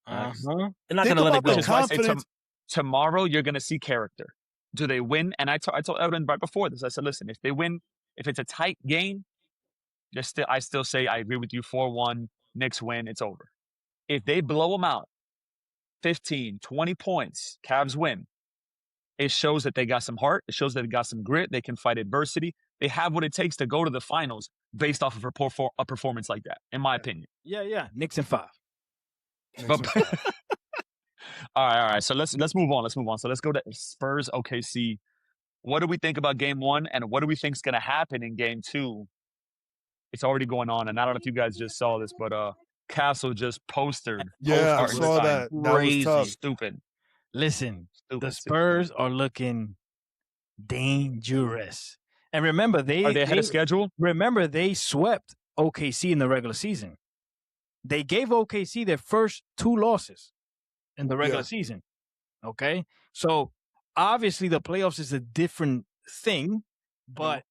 S1: They're not
S4: Think
S1: gonna let it
S4: about
S1: go.
S4: the confidence.
S2: Tomorrow you're gonna see character. Do they win? And I told Edwin right before this. I said, listen, if they win, if it's a tight game, I still say I agree with you. 4-1, Knicks win. It's over. If they blow them out, 15, 20 points, Cavs win. It shows that they got some heart. It shows that they got some grit. They can fight adversity. They have what it takes to go to the finals based off of a performance like that, in my opinion.
S3: Yeah. Knicks in 5.
S2: All right. So let's move on. So let's go to Spurs OKC. What do we think about game 1, and what do we think is going to happen in game 2? It's already going on, and I don't know if you guys just saw this, but Castle just posted.
S4: Yeah, I saw that. That was tough.
S2: Stupid.
S3: Listen, the Spurs are looking dangerous. And remember,
S2: are they ahead of schedule?
S3: Remember, they swept OKC in the regular season. They gave OKC their first 2 losses in the regular season. Okay? So, obviously, the playoffs is a different thing. But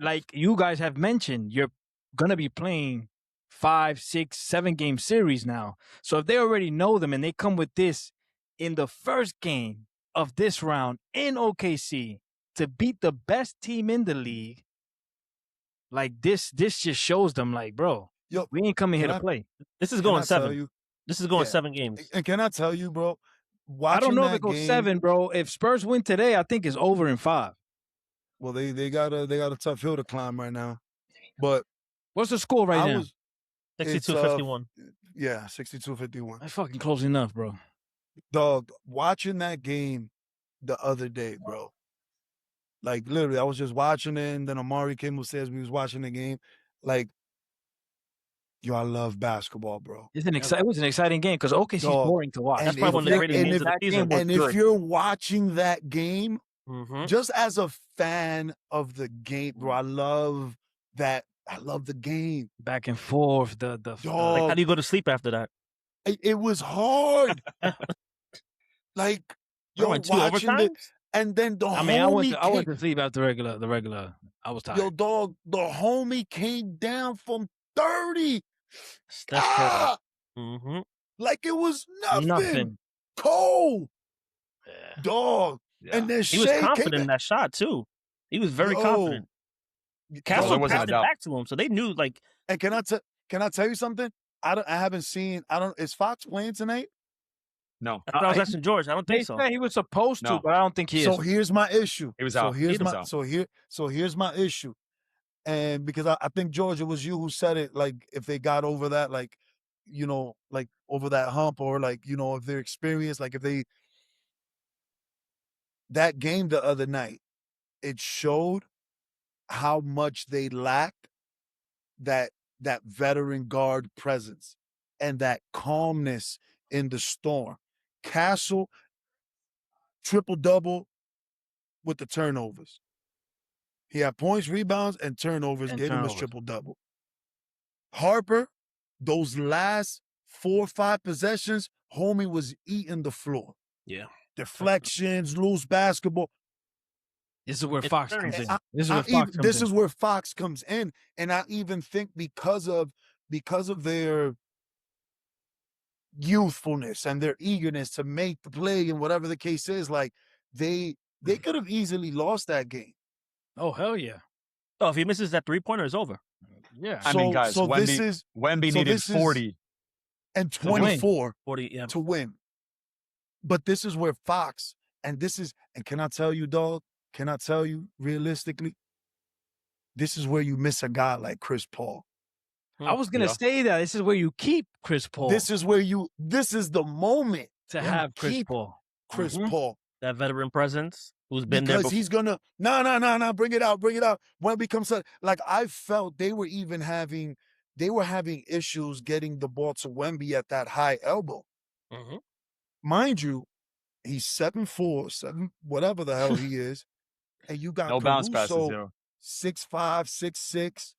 S3: like you guys have mentioned, you're going to be playing 5, 6, 7 game series now. So, if they already know them and they come with this in the first game of this round in OKC to beat the best team in the league, like this just shows them, like, bro, we ain't coming here to play.
S1: This is going 7. This is going 7 games.
S4: And can I tell you, bro?
S3: I don't know if it goes 7, bro. If Spurs win today, I think it's over in 5.
S4: Well, they got a tough hill to climb right now. But
S3: what's the score right now?
S1: 62-51.
S4: Yeah, 62-51.
S3: That's fucking close enough, bro.
S4: Dog, watching that game the other day, bro. Like, literally, I was just watching it, and then Amari came upstairs. We was watching the game. Like, yo, I love basketball, bro.
S3: It was an exciting game because OKC's boring to watch.
S1: That's probably one of the greatest games of the season.
S4: And if you're watching that game, just as a fan of the game, bro, I love that. I love the game.
S3: Back and forth.
S1: Like, how do you go to sleep after that?
S4: It was hard. Like, yo, watching it. And then I went
S3: to sleep after the regular. I was tired.
S4: Yo, dog, the homie came down from 30. Like it was nothing. Cold. Yeah. Dog. Yeah. And then
S1: he was confident in that shot, too. He was very confident. Castle passed it back to him, so they knew, like...
S4: And can I tell you something? I haven't seen... Is Fox playing tonight?
S2: No.
S1: I was asking George. I don't think so.
S3: He was supposed to, but I don't think he is.
S4: So here's my issue.
S2: He was out.
S4: So here's my issue. And because I think, George, it was you who said it, like, if they got over that, like, you know, like, over that hump, or, like, you know, if they're experienced, like, if they... That game the other night, it showed how much they lacked that veteran guard presence and that calmness in the storm. Castle, triple-double with the turnovers. He had points, rebounds, and turnovers. Gave him his triple-double. Harper, those last 4 or 5 possessions, homie was eating the floor.
S1: Yeah.
S4: Deflections, loose basketball.
S3: This is where Fox comes in.
S4: This is where Fox comes in. And I even think because of their youthfulness and their eagerness to make the play and whatever the case is, like they could have easily lost that game.
S3: Oh, hell yeah.
S1: Oh, if he misses that 3-pointer, it's over.
S3: Yeah.
S2: I mean, guys, Wemby needed 40
S4: and 24
S1: to
S4: win. But this is where Fox, and can I tell you, dog? Can I tell you, realistically, this is where you miss a guy like Chris Paul.
S3: I was going to say that. This is where you keep Chris Paul.
S4: This is the moment
S3: to have Chris Paul.
S4: Chris Paul.
S1: That veteran presence who's been there before.
S4: Because he's going to, no, bring it out. When it becomes, like, I felt they were having issues getting the ball to Wemby at that high elbow. Mind you, he's 7'4", whatever the hell he is. And you got
S2: no bounce passes,
S4: 6'5", 6'6",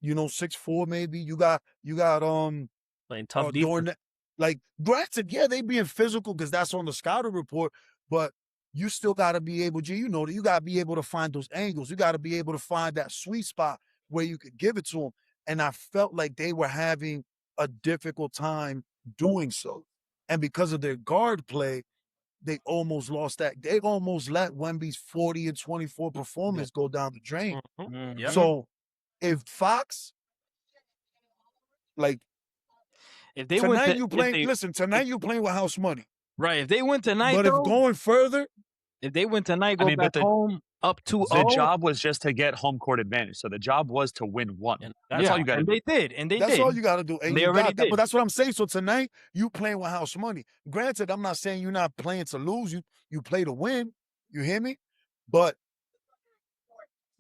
S4: 6'4" maybe. You got
S1: playing tough defense.
S4: Like, granted, yeah, they being physical because that's on the scouting report, but you still got to be able, you got to be able to find those angles. You got to be able to find that sweet spot where you could give it to them. And I felt like they were having a difficult time doing so. And because of their guard play, they almost lost that. They almost let Wemby's 40 and 24 performance go down the drain.
S1: Mm-hmm. Yep.
S4: So if Fox, like,
S3: if they
S4: tonight
S3: went
S4: you playing, listen, tonight you playing with house money.
S3: Right. If they went tonight,
S4: but if going further,
S3: if they went tonight, go back home up 2-0.
S2: The job was just to get home court advantage. So the job was to win one. That's all you got to do.
S3: They did. And they
S4: that's
S3: did.
S4: all you got to do. And
S3: they
S4: you
S3: already
S4: got that.
S3: did.
S4: But that's what I'm saying. So tonight you playing with house money. Granted, I'm not saying you're not playing to lose. You play to win. You hear me? But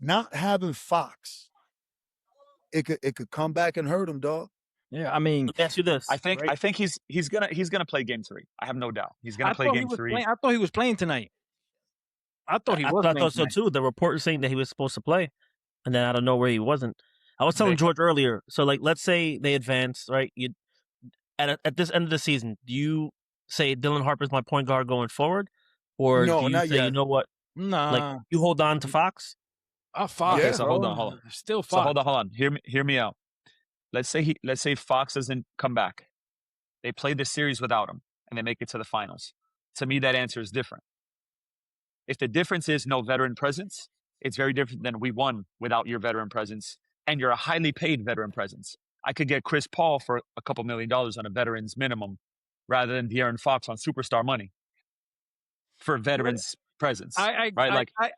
S4: not having Fox, it could come back and hurt him, dog.
S3: Yeah, I mean,
S1: let me ask you this.
S2: I think he's gonna play game 3. I have no doubt. He's gonna play game 3.
S3: I thought he was playing tonight. I thought he was.
S1: I thought so too. The report is saying that he was supposed to play, and then I don't know where he wasn't. I was telling George earlier. So, like, let's say they advance, right? You at this end of the season, do you say Dylan Harper's my point guard going forward, or
S4: no,
S1: do you
S4: not
S1: say
S4: yet.
S1: You know what?
S3: Nah,
S1: like you hold on to Fox.
S3: Fox.
S2: Okay, so hold on.
S3: Still Fox.
S2: So hold on. Hear me out. Let's say Fox doesn't come back. They play the series without him, and they make it to the finals. To me, that answer is different. If the difference is no veteran presence, it's very different than we won without your veteran presence, and you're a highly paid veteran presence. I could get Chris Paul for a couple $1 million on a veteran's minimum, rather than De'Aaron Fox on superstar money for veterans presence.
S3: I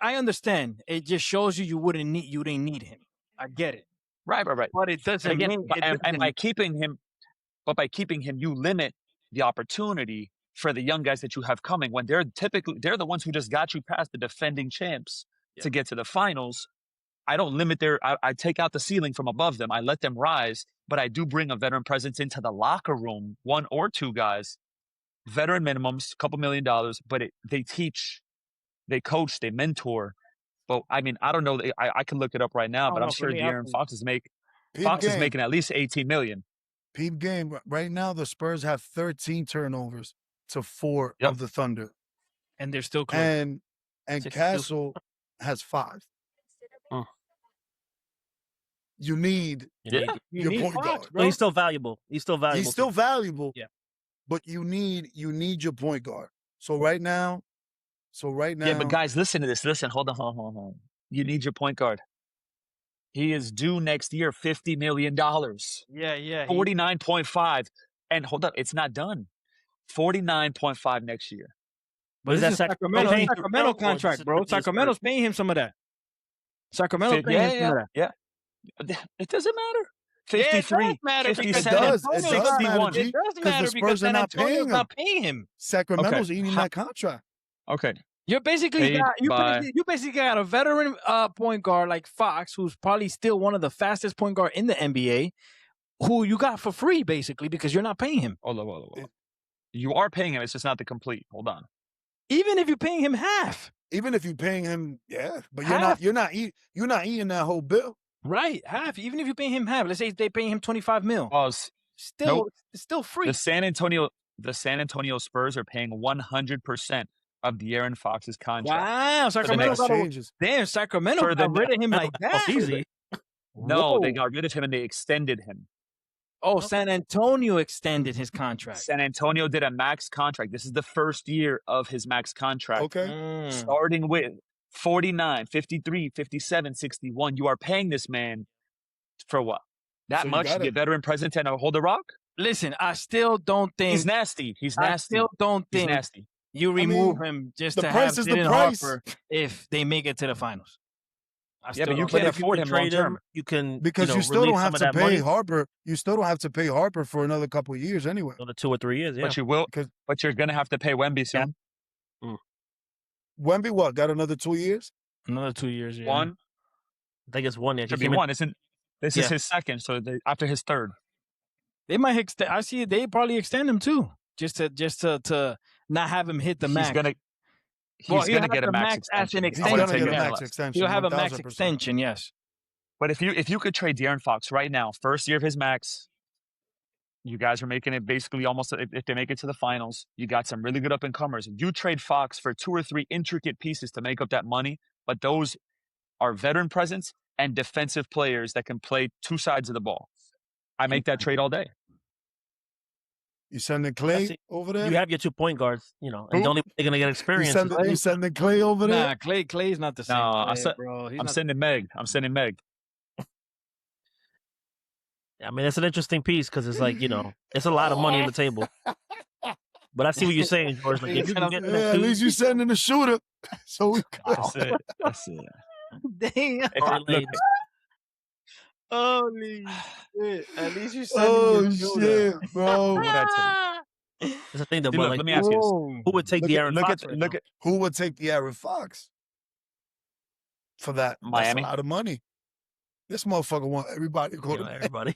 S3: understand. It just shows you didn't need him. I get it.
S2: Right.
S3: But it doesn't mean
S2: and by keeping him, you limit the opportunity for the young guys that you have coming when they're the ones who just got you past the defending champs to get to the finals. I don't limit I take out the ceiling from above them. I let them rise, but I do bring a veteran presence into the locker room, 1 or 2 guys, veteran minimums, a couple $1 million, but they teach, they coach, they mentor. But I mean, I don't know. I can look it up right now, but I'm sure De'Aaron Fox is making at least $18 million.
S4: Peep game. Right now, the Spurs have 13 turnovers to 4 of the Thunder,
S3: and they're still close.
S4: And Castle has 5. You need your point guard.
S1: Bro. He's still valuable. He's still valuable.
S4: Yeah, but you need your point guard. So right now.
S2: Yeah, but guys, listen to this. Listen, hold on. You need your point guard. He is due next year $50 million.
S3: Yeah.
S2: 49.5. And hold up, it's not done. 49.5 next year.
S3: But is that Sacramento contract, bro? Sacramento's paying him some of that. Sacramento's paying him some of that.
S2: Yeah. It doesn't matter. 53,
S3: it does matter
S2: 57,
S4: it does
S2: 61.
S3: It does matter because San Antonio's not paying him.
S4: Sacramento's eating that contract.
S2: Okay.
S3: You basically got a veteran point guard like Fox, who's probably still one of the fastest point guard in the NBA, who you got for free basically because you're not paying him.
S2: Hold on. You are paying him. It's just not the complete. Hold on.
S3: Even if you're paying him half.
S4: Even if you're paying him, yeah, but you're not eating that whole bill.
S3: Right, half. Even if you're paying him half, let's say they're paying him $25 million. Still free.
S2: The San Antonio Spurs are paying 100% of De'Aaron Fox's contract.
S3: Wow, Sacramento got rid of him like that.
S1: Easy.
S2: No, they got rid of him and they extended him.
S3: Oh, San Antonio extended his contract.
S2: San Antonio did a max contract. This is the first year of his max contract.
S4: Okay.
S2: Starting with 49, 53, 57, 61. You are paying this man for what? That much to get veteran presence and hold the rock?
S3: Listen, I still don't think...
S2: He's nasty.
S3: I still don't think you remove him just to have Dylan Harper if they make it to the finals.
S2: But you can't afford him long term.
S1: You can
S4: because you still don't have to pay Harper. You still don't have to pay Harper for another couple of years anyway.
S1: Another 2 or 3 years, yeah.
S2: But you will. But you're gonna have to pay Wemby soon.
S1: Yeah.
S4: Wemby, what? Got another 2 years?
S3: Another 2 years. Yeah.
S2: 1.
S1: I think it's 1 year.
S2: Should be 1. Isn't this is his second? So after his third,
S3: they might extend. I see they probably extend him too, just to not have him hit the max.
S2: He's gonna get a max extension.
S4: He's gonna get a max extension.
S3: He'll have a max extension, yes.
S2: But if you could trade De'Aaron Fox right now, first year of his max, You guys are making it basically almost if they make it to the finals. You got some really good up and comers. You trade Fox for 2 or 3 intricate pieces to make up that money, but those are veteran presence and defensive players that can play 2 sides of the ball. I make that trade all day.
S4: You sending Clay over there?
S1: You have your 2 point guards, and they're going to get experience.
S4: You sending Clay over there?
S3: Nah, Clay's not the same.
S2: No,
S3: bro.
S2: I'm sending Meg.
S1: I mean, it's an interesting piece because it's like, it's a lot of money on the table. But I see what you're saying, George. Like, if you can get
S4: at least you sending the shooter. So
S2: That's it.
S3: Damn. Holy shit. At least you sending the shooter.
S4: Shit, bro.
S1: That's the thing, though.
S2: Look, let me ask you this.
S1: Who would take the Aaron Fox?
S4: Who would take the Aaron Fox for that?
S2: Miami.
S4: That's a lot of money. This motherfucker want everybody to go to
S1: everybody.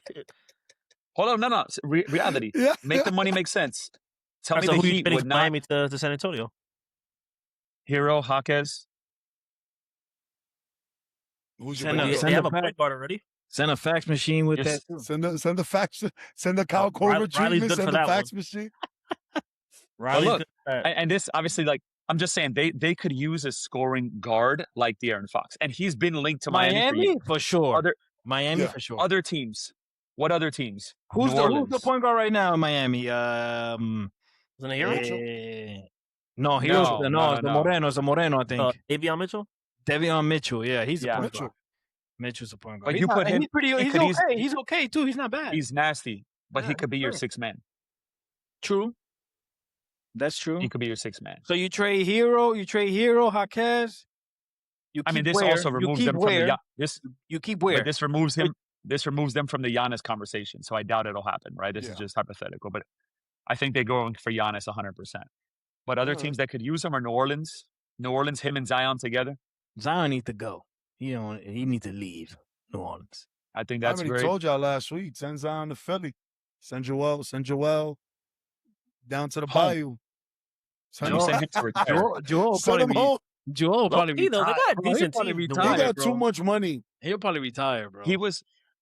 S2: Hold on, no. Reality.
S4: Yeah.
S2: Make the money make sense. Tell me
S1: so
S2: the
S1: who you
S2: Heat
S1: trading
S2: would
S1: from
S2: not.
S1: Miami to San Antonio?
S2: Hero, Jaquez.
S4: Who's
S3: Send
S4: your
S1: They have a point guard already.
S3: Send a fax machine with
S2: Yes.
S3: that.
S4: Send the fax. Send the Kyle Korver
S1: Riley's
S4: treatment.
S1: good
S4: Send
S1: for
S4: the
S1: that
S4: fax
S1: one.
S4: machine.
S1: Riley's
S2: look,
S1: good for that.
S2: And this obviously, like I'm just saying, they could use a scoring guard like the Aaron Fox, and he's been linked to Miami
S3: for sure.
S2: Miami
S3: for sure.
S2: Other teams. What other teams?
S3: Who's
S2: New
S3: the point guard right now in Miami?
S1: Isn't it Hero?
S3: No, Hero's it's the Moreno. It's the Moreno, I think.
S1: Davion Mitchell?
S3: Davion Mitchell, yeah, he's a point
S4: Mitchell.
S3: guard. Mitchell's a point guard.
S2: But you put him.
S3: He's okay. He's okay too. He's not bad.
S2: He's nasty, but
S3: Yeah,
S2: he could be your
S3: sure.
S2: 6th man.
S3: True. That's true.
S2: He could be your 6th man.
S3: So you trade Hero, Jaquez.
S2: This also removes them from the
S3: You keep where?
S2: But this removes him. This removes them from the Giannis conversation. So I doubt it'll happen. Right? This is just hypothetical, but I think they're going for Giannis 100%. But other teams that could use him are New Orleans. Him and Zion together.
S3: Zion needs to go. He needs to leave New Orleans.
S2: I think that's great.
S4: I told y'all last week. Send Zion to Philly. Send Joel down to the bayou.
S2: You send him to retire.
S3: Joel probably
S1: They got a decent team.
S4: He got too much money.
S3: He'll probably retire, bro.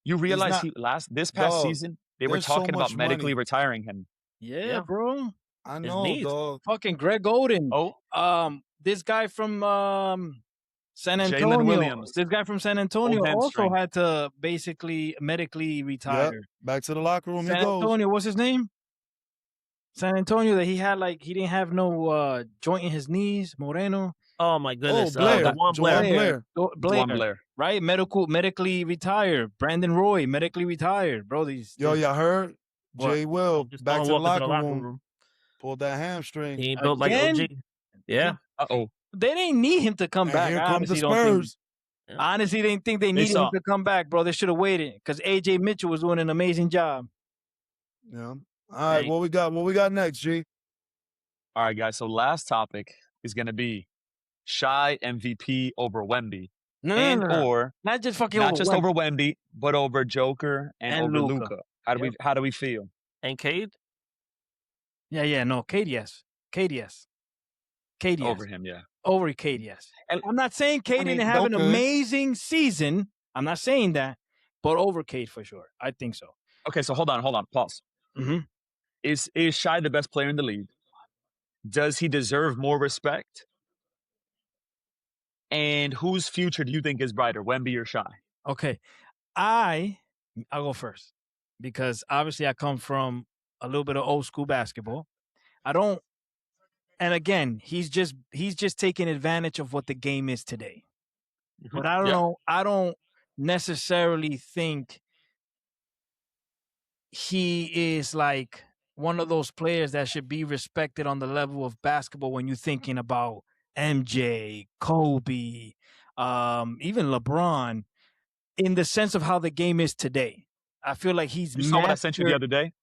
S2: You realize this past season they were talking about medically retiring him.
S3: Yeah, bro.
S4: I know, dog.
S3: Fucking Greg Oden. This guy from San Antonio.
S2: Jalen Williams.
S3: This guy from San Antonio also had to basically medically retire.
S4: Yep. Back to the locker room
S3: San
S4: he goes.
S3: Antonio, what's his name? San Antonio, that he didn't have no joint in his knees. Moreno.
S1: Oh my goodness.
S4: Blair.
S1: Blair.
S3: Right? Medically retired. Brandon Roy, medically retired. Bro,
S4: y'all heard?
S1: What?
S4: Jay Will
S1: Just
S4: back to
S1: don't
S4: the
S1: walk into
S4: locker room. Pulled that hamstring.
S1: He ain't built like OG. Yeah.
S3: They didn't need him to come back.
S4: Here comes the
S3: Honestly,
S4: Spurs.
S3: Honestly, they didn't think they needed him to come back, bro. They should have waited because AJ Mitchell was doing an amazing job.
S4: Yeah. All right, what we got next, G?
S2: All right, guys. So last topic is going to be Shai MVP over Wemby. Or
S3: not just fucking
S2: over Wemby, but over Joker and over Luka. How do we feel?
S1: And Cade?
S3: Yeah, no, Cade, yes. Cade, yes.
S2: Over him, yeah.
S3: Over Cade, yes.
S2: And
S3: I'm not saying Cade didn't have an amazing season. I'm not saying that, but over Cade for sure. I think so.
S2: Okay, so hold on. Pause.
S3: Mm-hmm.
S2: Is Shai the best player in the league? Does he deserve more respect? And whose future do you think is brighter, Wemby or Shai?
S3: Okay, I'll go first because obviously I come from a little bit of old school basketball. And again, he's just taking advantage of what the game is today. But I don't know. I don't necessarily think he is like one of those players that should be respected on the level of basketball when you're thinking about MJ, Kobe, even LeBron, in the sense of how the game is today. I feel like he's
S2: You saw what I sent you the other day?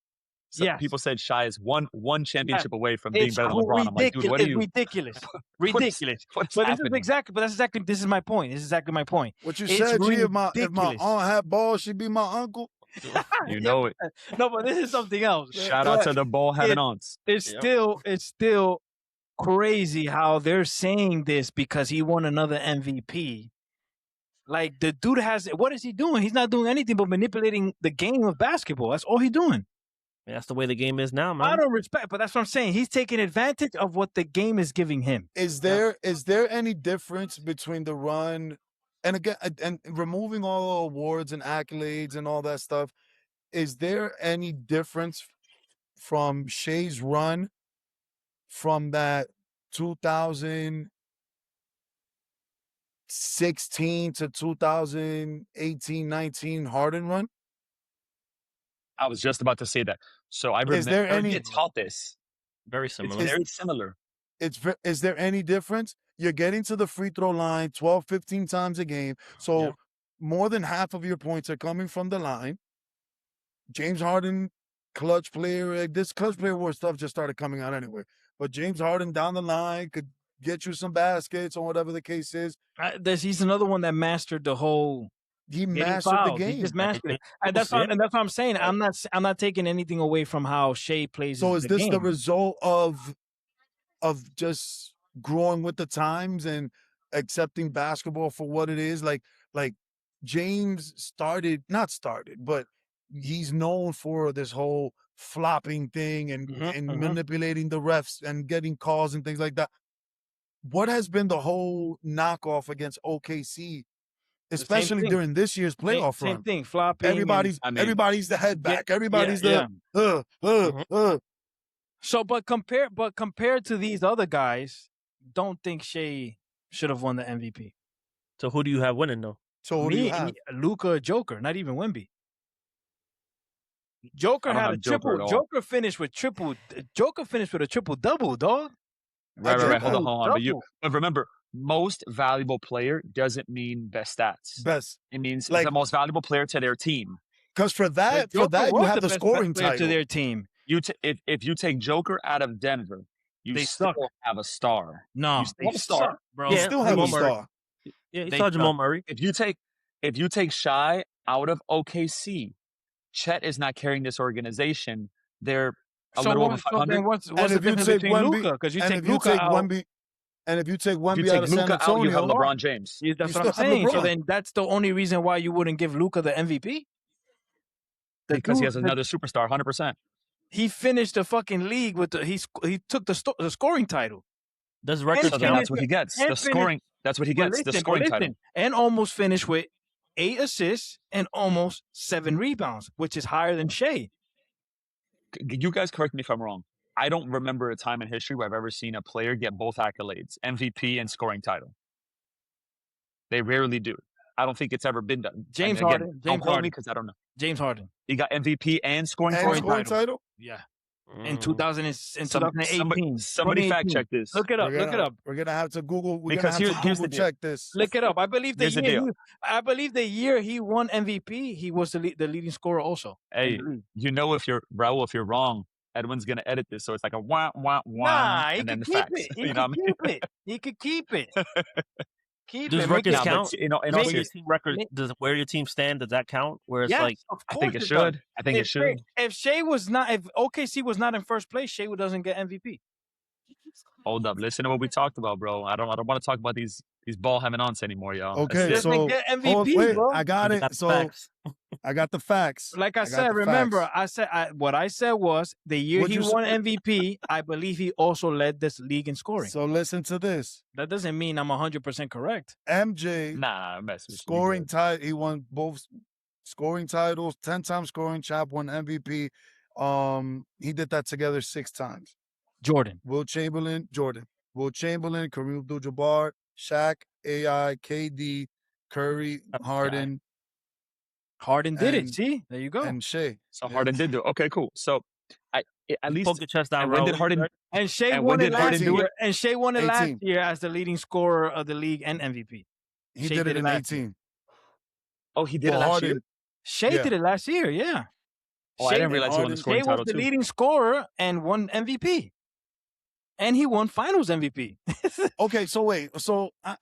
S3: Yes.
S2: People said Shai is one championship away from being better than LeBron. I'm like, dude, what are you?
S3: Ridiculous. Ridiculous. But this is my point. This is exactly my point.
S4: What you said, G, if my aunt had balls, she'd be my uncle.
S2: You know it.
S3: No, but this is something else.
S2: Shout out to the ball having aunts.
S3: It's still crazy how they're saying this because he won another MVP. Like the dude what is he doing? He's not doing anything but manipulating the game of basketball. That's all he's doing.
S1: That's the way the game is now, man.
S3: I don't respect, but that's what I'm saying. He's taking advantage of what the game is giving him.
S4: Is there any difference between the run and again and removing all awards and accolades and all that stuff? Is there any difference from Shea's run from that 2016 to 2018-19 Harden run?
S2: I was just about to say that. So I remember get taught this.
S1: Very similar.
S2: It's very similar.
S4: Is there any difference? You're getting to the free throw line 12, 15 times a game. So more than half of your points are coming from the line. James Harden, clutch player. This clutch player war stuff just started coming out anyway. But James Harden down the line could get you some baskets or whatever the case is.
S3: He's another one that mastered the whole.
S4: He mastered the game.
S3: He just mastered it. And that's what I'm saying. I'm not taking anything away from how Shea plays.
S4: So is this
S3: game.
S4: the result of just growing with the times and accepting basketball for what it is? Like James but he's known for this whole flopping thing and manipulating the refs and getting calls and things like that. What has been the whole knockoff against OKC? Especially during this year's playoff run.
S3: Same thing, flopping.
S4: Everybody's the head back. Everybody's
S3: So, but compared to these other guys, don't think Shea should have won the MVP.
S1: So who do you have winning though?
S4: So who do you have?
S3: Luka, Joker, not even Wemby. Joker had a triple. Joker finished with a triple double, dog.
S2: Right. Hold on. But remember, most valuable player doesn't mean best stats. It means the most valuable player to their team.
S4: Because for that you have the scoring title
S3: to their team.
S2: If you take Joker out of Denver, they still have a star.
S3: No,
S2: you still have a star,
S4: bro. You still have a star.
S1: Yeah, you saw Jamal Murray.
S2: If you take Shai out of OKC, Chet is not carrying this organization. They're a little over 500.
S3: What's the difference between Luka? Because you take Luka out.
S4: And if you take Wemby out of San Antonio,
S2: you have LeBron James.
S3: That's what I'm saying. So then that's the only reason why you wouldn't give Luka the MVP?
S2: Because he has another superstar, 100%.
S3: He finished the fucking league with he took the scoring title.
S1: Does records count?
S2: That's what he gets. The scoring. That's what he gets. The scoring title.
S3: And almost finished with 8 assists and almost 7 rebounds, which is higher than Shea.
S2: You guys correct me if I'm wrong. I don't remember a time in history where I've ever seen a player get both accolades, MVP and scoring title. They rarely do. I don't think it's ever been done.
S3: James Harden.
S2: Don't quote me because I don't know.
S3: James Harden.
S2: He got MVP and scoring
S4: title?
S3: Yeah. In 2018.
S2: Somebody fact check this.
S3: Look it up.
S4: We're gonna have to Google.
S2: Here's the
S4: check this.
S3: Look it up. I believe the year he won MVP, he was the leading scorer also.
S2: Hey, if you're Raul, if you're wrong, Edwin's gonna edit this, so it's like a wah wah wah.
S3: Nah,
S2: and then the facts.
S3: He could keep it.
S1: Does records count?
S2: Your
S1: team record, does where your team stand? Does that count? Where it's
S3: I
S2: think it should. I think it should.
S3: If OKC was not in first place, Shea doesn't get MVP.
S2: Hold up, listen to what we talked about, bro. I don't want to talk about these ball having ons anymore, y'all.
S4: Okay, so
S3: get MVP, bro.
S4: I got it. So I got the facts.
S3: Like I said, remember, what I said was the year he won MVP, I believe he also led this league in scoring.
S4: So listen to this.
S3: That doesn't mean I'm 100% correct.
S4: MJ,
S2: scoring
S4: title. He won both scoring titles, 10-time scoring champ, won MVP. He did that together 6 times.
S3: Jordan,
S4: Kareem Abdul-Jabbar, Shaq, AI, KD, Curry, Harden.
S3: Harden did it. See, there you go.
S4: And Shea.
S2: So Harden did do it. Okay, cool. So at least
S1: poke your chest down.
S2: When did Harden?
S3: And Shea won it last year. And Shea won it last year as the leading scorer of the league and MVP.
S4: He did it in 18.
S2: Oh, he did it last year.
S3: Shea did it last year. Yeah.
S2: I didn't realize he won the scoring title too.
S3: Shea was the leading scorer and won MVP. And he won Finals MVP.
S4: Okay, so wait. So a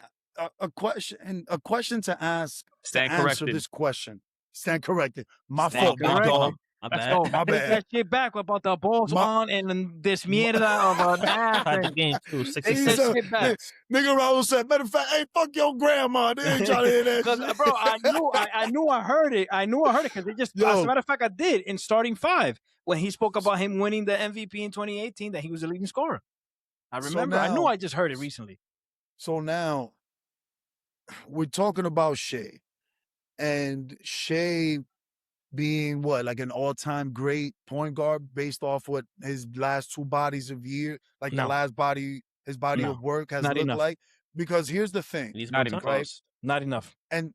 S4: question to ask.
S2: Stand
S4: to answer
S2: corrected.
S4: this question. Stand corrected. My fault, big dog.
S3: My bad.
S4: Oh, my
S3: Take
S4: bad.
S3: that shit back about the balls on and this mierda of an ass.
S1: Tied the game too.
S4: He
S1: 66.
S4: said,
S3: shit back.
S4: nigga Raul said, matter of fact, hey, fuck your grandma. They ain't trying to hear that
S3: Because,
S4: shit.
S3: bro, I knew I heard it. I knew I heard it because they just,
S4: Yo.
S3: as a matter of fact, I did in starting five when he spoke about him winning the MVP in 2018 that he was the leading scorer. I remember. I knew I just heard it recently.
S4: So now we're talking about Shea. And Shea being what, like an all-time great point guard based off what his last two bodies of year, like the last body, his body of work has looked like. Because here's the thing,
S2: not even close.
S3: Not enough.
S4: And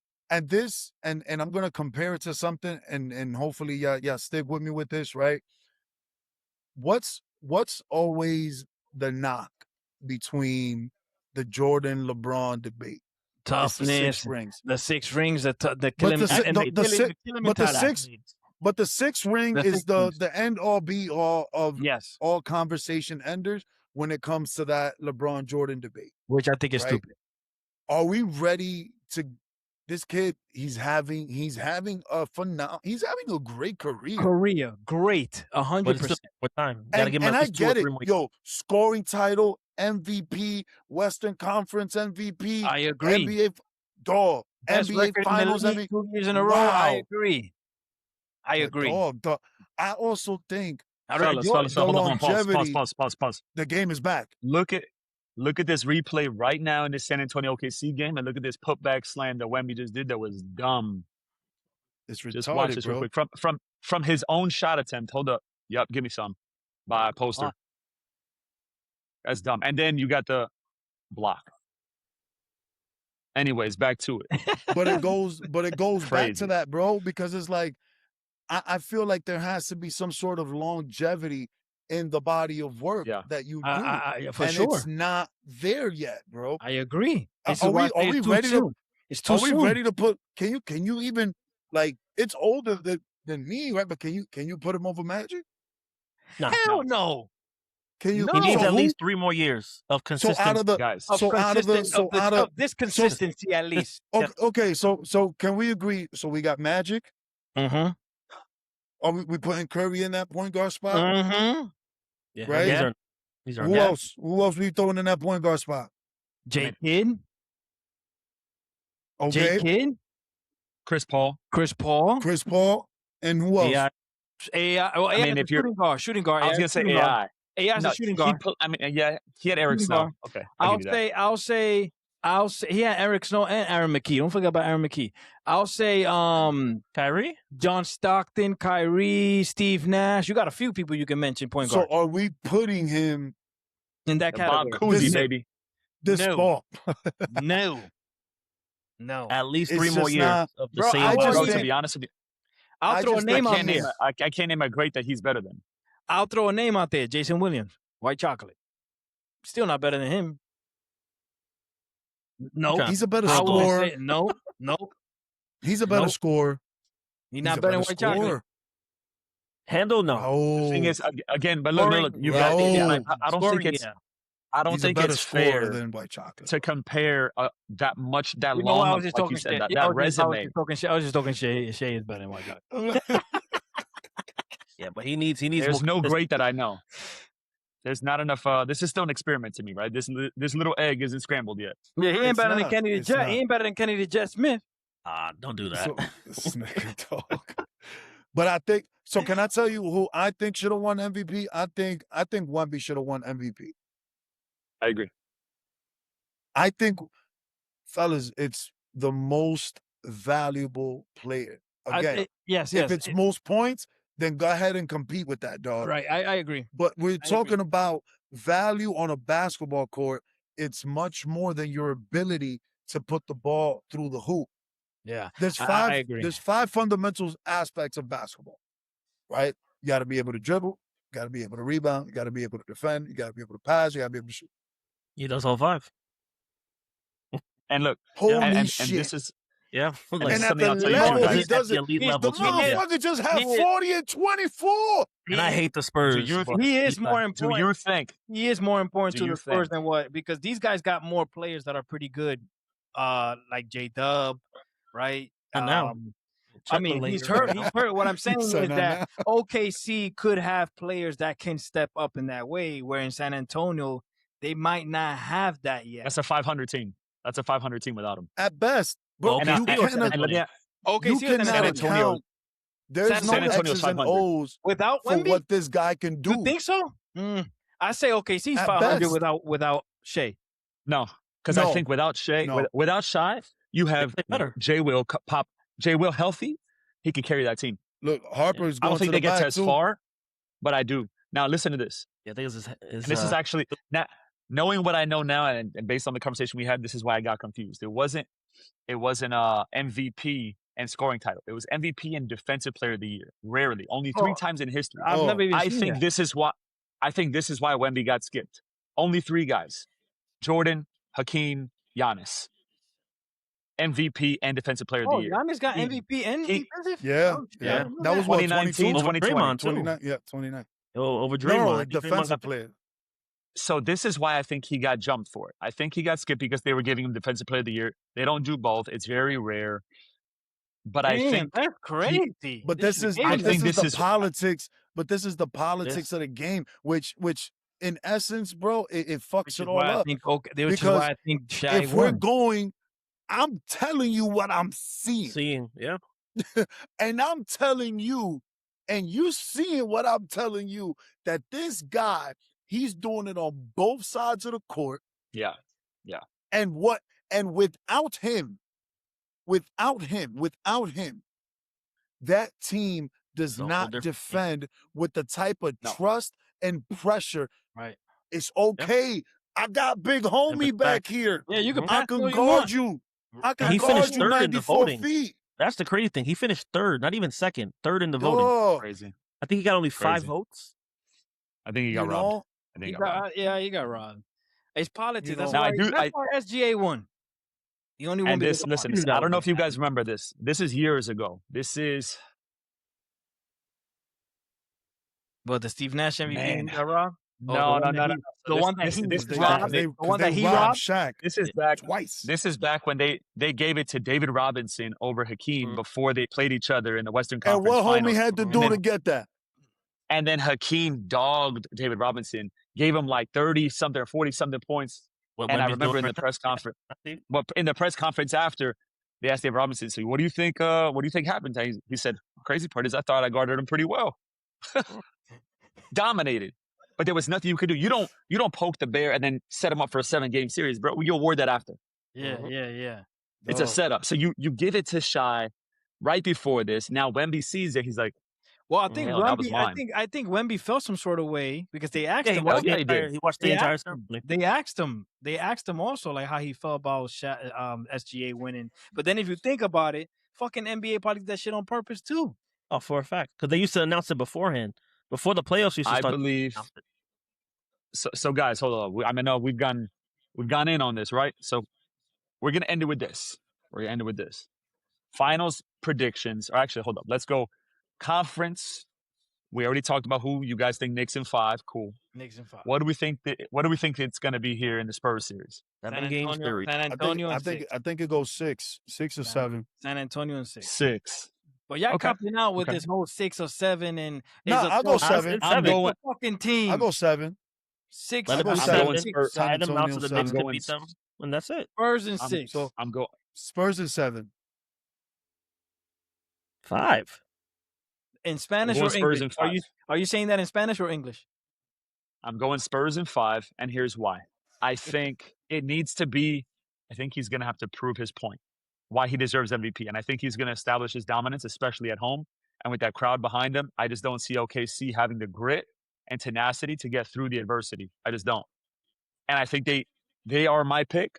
S4: this, and I'm gonna compare it to something, and hopefully y'all stick with me with this, right? What's always the knock between the Jordan LeBron debate?
S3: Toughness, the six rings, the killing.
S4: But the sixth ring is the end all be all of all conversation enders when it comes to that LeBron Jordan debate,
S3: which I think is stupid.
S4: Are we ready to? This kid, he's having a great career.
S3: Great, 100%.
S1: What time?
S4: Gotta give him and I get it. Yo, scoring title, MVP, Western Conference MVP.
S3: I agree.
S4: NBA dog.
S3: Best
S4: NBA Finals MVP
S3: 2 years in a row. I agree.
S4: Dog. I also think
S2: fellas,
S4: the longevity.
S2: Pause.
S4: The game is back.
S2: Look at this replay right now in the San Antonio OKC game, and look at this putback slam that Wemby just did. That was dumb.
S4: It's retarded,
S2: just watch this real quick from his own shot attempt. Hold up. Yep, give me some. By a poster. That's dumb. And then you got the block. Anyways, back to it.
S4: But it goes back to that, bro, because it's like I feel like there has to be some sort of longevity in the body of work that you do.
S3: For sure.
S4: It's not there yet, bro.
S3: I agree.
S4: Are we ready to? It's too soon. Are we ready to put? Can you even, like, it's older than me, right? But can you put him over Magic?
S3: Hell no.
S4: Can you?
S1: He needs at least 3 more years of consistency.
S3: Of this consistency, at least.
S4: Okay, so can we agree? So we got Magic.
S3: Mm-hmm.
S4: Are we putting Curry in that point guard spot?
S3: Mm-hmm.
S4: Yeah. Right?
S1: These are
S4: Who else we throwing in that point guard spot?
S3: J. Kidd.
S4: Okay.
S3: J. Kidd.
S2: Chris Paul.
S4: And who else?
S3: AI.
S2: Well, I mean, if you're
S3: shooting guard.
S2: I was gonna say AI.
S3: AI's a shooting guard.
S2: He had Eric Snow. Okay.
S3: I'll say he had Eric Snow and Aaron McKee. Don't forget about Aaron McKee. I'll say
S1: Kyrie,
S3: John Stockton, Kyrie, Steve Nash. You got a few people you can mention point guard.
S4: So are we putting him
S3: in that category?
S2: Bob Cousy, baby.
S4: This fall.
S3: No.
S1: At least 3 more years of the same.
S2: To be honest with you,
S3: I'll throw a name out there.
S2: I can't name a great that he's better than.
S3: I'll throw a name out there. Jason Williams, White Chocolate. Still not better than him. No,
S4: he's a better scorer.
S3: No.
S4: He's a better scorer.
S3: He's not better than White Chocolate.
S1: Handle no.
S2: The thing is, again, but look, you got. I don't think it's. I don't think it's fair
S4: than White Chocolate
S2: to compare that long.
S3: I was just
S2: like
S3: talking
S2: you said,
S3: shit.
S2: that resume.
S3: I was just talking shit. Shea is better than White Chocolate.
S1: Yeah, but he needs.
S2: There's no great that I know. There's not enough. This is still an experiment to me, right? This little egg isn't scrambled yet.
S3: Yeah, he ain't better than Kenny the Jet. He ain't better than Kenny the Jet Smith.
S1: Don't do that.
S4: But I think so. Can I tell you who I think should have won MVP? I think Wemby should have won MVP.
S2: I agree.
S4: I think, fellas, it's the most valuable player. Again,
S3: yes.
S4: If it's most points, then go ahead and compete with that, dog.
S3: Right, I agree.
S4: But we're talking about value on a basketball court. It's much more than your ability to put the ball through the hoop.
S3: Yeah,
S4: there's five fundamental aspects of basketball, right? You got to be able to dribble, you got to be able to rebound, you got to be able to defend, you got to be able to pass, you got to be able to shoot.
S1: He does all 5.
S2: And look,
S4: holy shit!
S2: And this is
S1: like
S4: and at the level he does it, the motherfucker just had 40 and 24.
S1: And I hate the Spurs.
S3: He is more important.
S2: Do you think
S3: he is more important to the Spurs than what? Because these guys got more players that are pretty good, like J-Dub, right?
S1: And now,
S3: I mean, he's hurt. He's hurt. What I'm saying is that OKC could have players that can step up in that way, where in San Antonio, they might not have that yet.
S2: That's a 500 team. That's a 500 team without him.
S4: At best. Bro,
S1: Okay,
S4: you cannot account. There's no X's and O's
S3: without
S4: for
S3: Wemby?
S4: what this guy can do.
S3: You think so? I say OKC's 500 without Shea.
S2: No, because I think without Shea, without Shai, you have J. Will healthy. He could carry that team.
S4: Look, Harper's going
S2: I don't think
S4: to
S2: they
S4: the
S2: get
S4: back
S2: as
S4: too.
S2: far, but I do. Now listen to this.
S1: Yeah, I think
S2: this is actually now knowing what I know now, and based on the conversation we had, this is why I got confused. It wasn't MVP and scoring title. It was MVP and Defensive Player of the Year. Rarely, only 3 times in history.
S3: I've never even
S2: I
S3: seen
S2: think
S3: that.
S2: this is why. I think this is why Wemby got skipped. Only 3 guys: Jordan, Hakeem, Giannis. MVP and Defensive Player of the Year.
S3: Giannis got MVP and defensive?
S4: Yeah. That was what,
S2: 2019,
S4: 2020?
S2: 29.
S4: Yeah, 29.
S1: Over Draymond.
S4: No, defensive player.
S2: So this is why I think he got jumped for it. I think he got skipped because they were giving him Defensive Player of the Year. They don't do both. It's very rare. But I think
S3: that's crazy.
S4: But this is the politics. But this is the politics of the game, which in essence, bro, it fucks it all up.
S3: Which is why I think Shai
S4: if we're going, I'm telling you what I'm seeing.
S1: Yeah.
S4: And I'm telling you, and you seeing what I'm telling you, that this guy, he's doing it on both sides of the court.
S2: Yeah.
S4: And without him, that team does not defend with the type of trust and pressure.
S3: Right.
S4: It's okay. Yep. I got big homie back here.
S3: Yeah, you can.
S4: I can guard you. I can guard you 94 feet.
S1: That's the crazy thing. He finished third, not even second. Third in the voting.
S2: Crazy.
S1: I think he got only 5 votes.
S2: I think he got robbed.
S3: He got robbed. It's politics. That's
S2: why
S3: SGA won. The only one.
S2: Listen, I don't know if you guys remember this. This is years ago. This is.
S3: But the Steve Nash MVP got robbed?
S2: No.
S3: The one that he robbed?
S4: Shaq.
S2: This is back
S4: twice.
S2: This is back when they gave it to David Robinson over Hakeem before they played each other in the Western Conference.
S4: And what
S2: Finals.
S4: homie had to do to get that?
S2: And then Hakeem dogged David Robinson, gave him like 30-something or 40-something points. And I remember in the press conference, after, they asked David Robinson, so what do you think happened? He said, crazy part is I thought I guarded him pretty well. Dominated. But there was nothing you could do. You don't poke the bear and then set him up for a 7-game series, bro. You award that after.
S3: Yeah.
S2: It's a setup. So you give it to Shai right before this. Now Wemby sees it. He's like,
S3: well, I think Wemby felt some sort of way because they asked him.
S1: He watched the entire ceremony.
S3: They asked him also like how he felt about SGA winning. But then if you think about it, fucking NBA probably did that shit on purpose too.
S1: Oh, for a fact, because they used to announce it beforehand, before the playoffs. Used to start.
S2: I believe. So guys, hold on. I mean, no, we've gone in on this, right? So we're gonna end it with this. Finals predictions. Or actually, hold up. Let's go. Conference. We already talked about who you guys think Knicks in 5. Cool.
S3: Knicks in 5.
S2: What do we think it's going to be here in the Spurs series?
S1: 7-game series.
S3: San Antonio
S4: I think it goes 6 or 7.
S3: San Antonio and 6.
S2: 6.
S3: But y'all coming out with this whole 6 or 7 and
S4: I'll go 7.
S3: I'm going fucking team.
S4: I'll go 7.
S3: 6.
S1: Let them tie them out to the Knicks to beat them, and that's it.
S3: Spurs and 6.
S2: So I'm going
S4: Spurs and 7.
S1: 5.
S3: In Spanish or English? Are you saying that in Spanish or English?
S2: I'm going Spurs in 5, and here's why. I think it needs to be. I think he's going to have to prove his point, why he deserves MVP, and I think he's going to establish his dominance, especially at home and with that crowd behind him. I just don't see OKC having the grit and tenacity to get through the adversity. I just don't, and I think they are my pick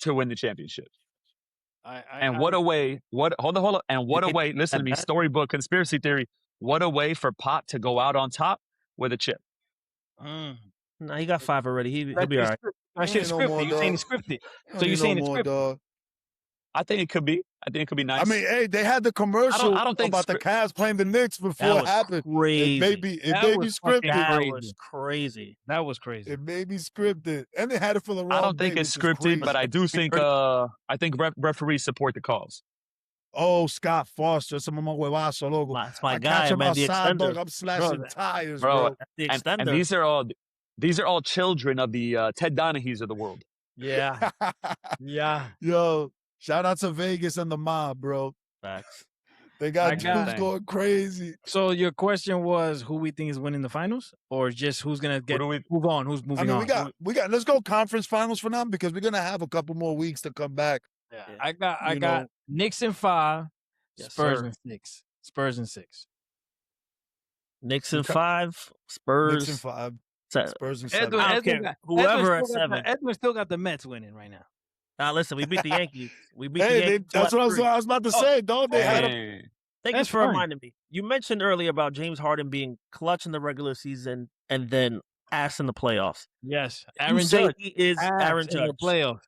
S2: to win the championship. What a way! Hold on! And what a way! Listen to me, storybook conspiracy theory. What a way for Pop to go out on top with a chip.
S1: No, he got 5 already. He'll be all right.
S3: I should scripted. You're saying it's scripted. So you're saying it's scripted.
S2: I think it could be. I think it could be nice.
S4: I mean, hey, they had the commercial about the Cavs playing the Knicks before it happened.
S1: Crazy.
S4: It may be scripted.
S1: That was crazy.
S3: That was crazy.
S4: It may be scripted, and they had it for the wrong.
S2: I don't think it's scripted, but I do think. I think referees support the calls.
S4: Oh, Scott Foster, some of my huevazo, loco.
S1: It's my
S4: I
S1: guy,
S4: catch him
S1: man. The
S4: outside, dog.
S1: extender.
S4: I'm slashing tires,
S2: bro.
S4: bro.
S1: That's the
S2: And
S1: extender.
S2: these are all children of the Ted Donahues of the world.
S3: Yeah. Yeah.
S4: Yo, shout out to Vegas and the mob, bro.
S1: Facts.
S4: They got
S3: I
S4: dudes
S3: got-
S4: going crazy.
S3: So your question was who we think is winning the finals, or just who's gonna move on? Who's moving on?
S4: we got. Let's go conference finals for now because we're gonna have a couple more weeks to come back.
S3: Yeah. I got Knicks in 5,
S1: Yes,
S3: Spurs
S1: sir.
S3: in 6. Spurs in 6.
S1: Knicks in
S4: Okay.
S1: 5, Spurs.
S4: Knicks in 5,
S1: So,
S4: Spurs in 7.
S1: I don't care. Whoever at 7.
S3: Edwin still got the Mets winning right now.
S1: Now listen, we beat the Yankees. We beat the
S4: Hey,
S1: Yankees.
S4: that's what I was about to say, dog. They had a
S2: Hey.
S1: Thank you
S3: That's
S1: for
S3: fine.
S1: reminding me. You mentioned earlier about James Harden being clutch in the regular season and then ass in the playoffs.
S3: Yes,
S1: You
S3: Aaron
S1: say
S3: Judge
S1: he is
S3: ass
S1: Aaron
S3: in the
S1: Judge.
S3: playoffs.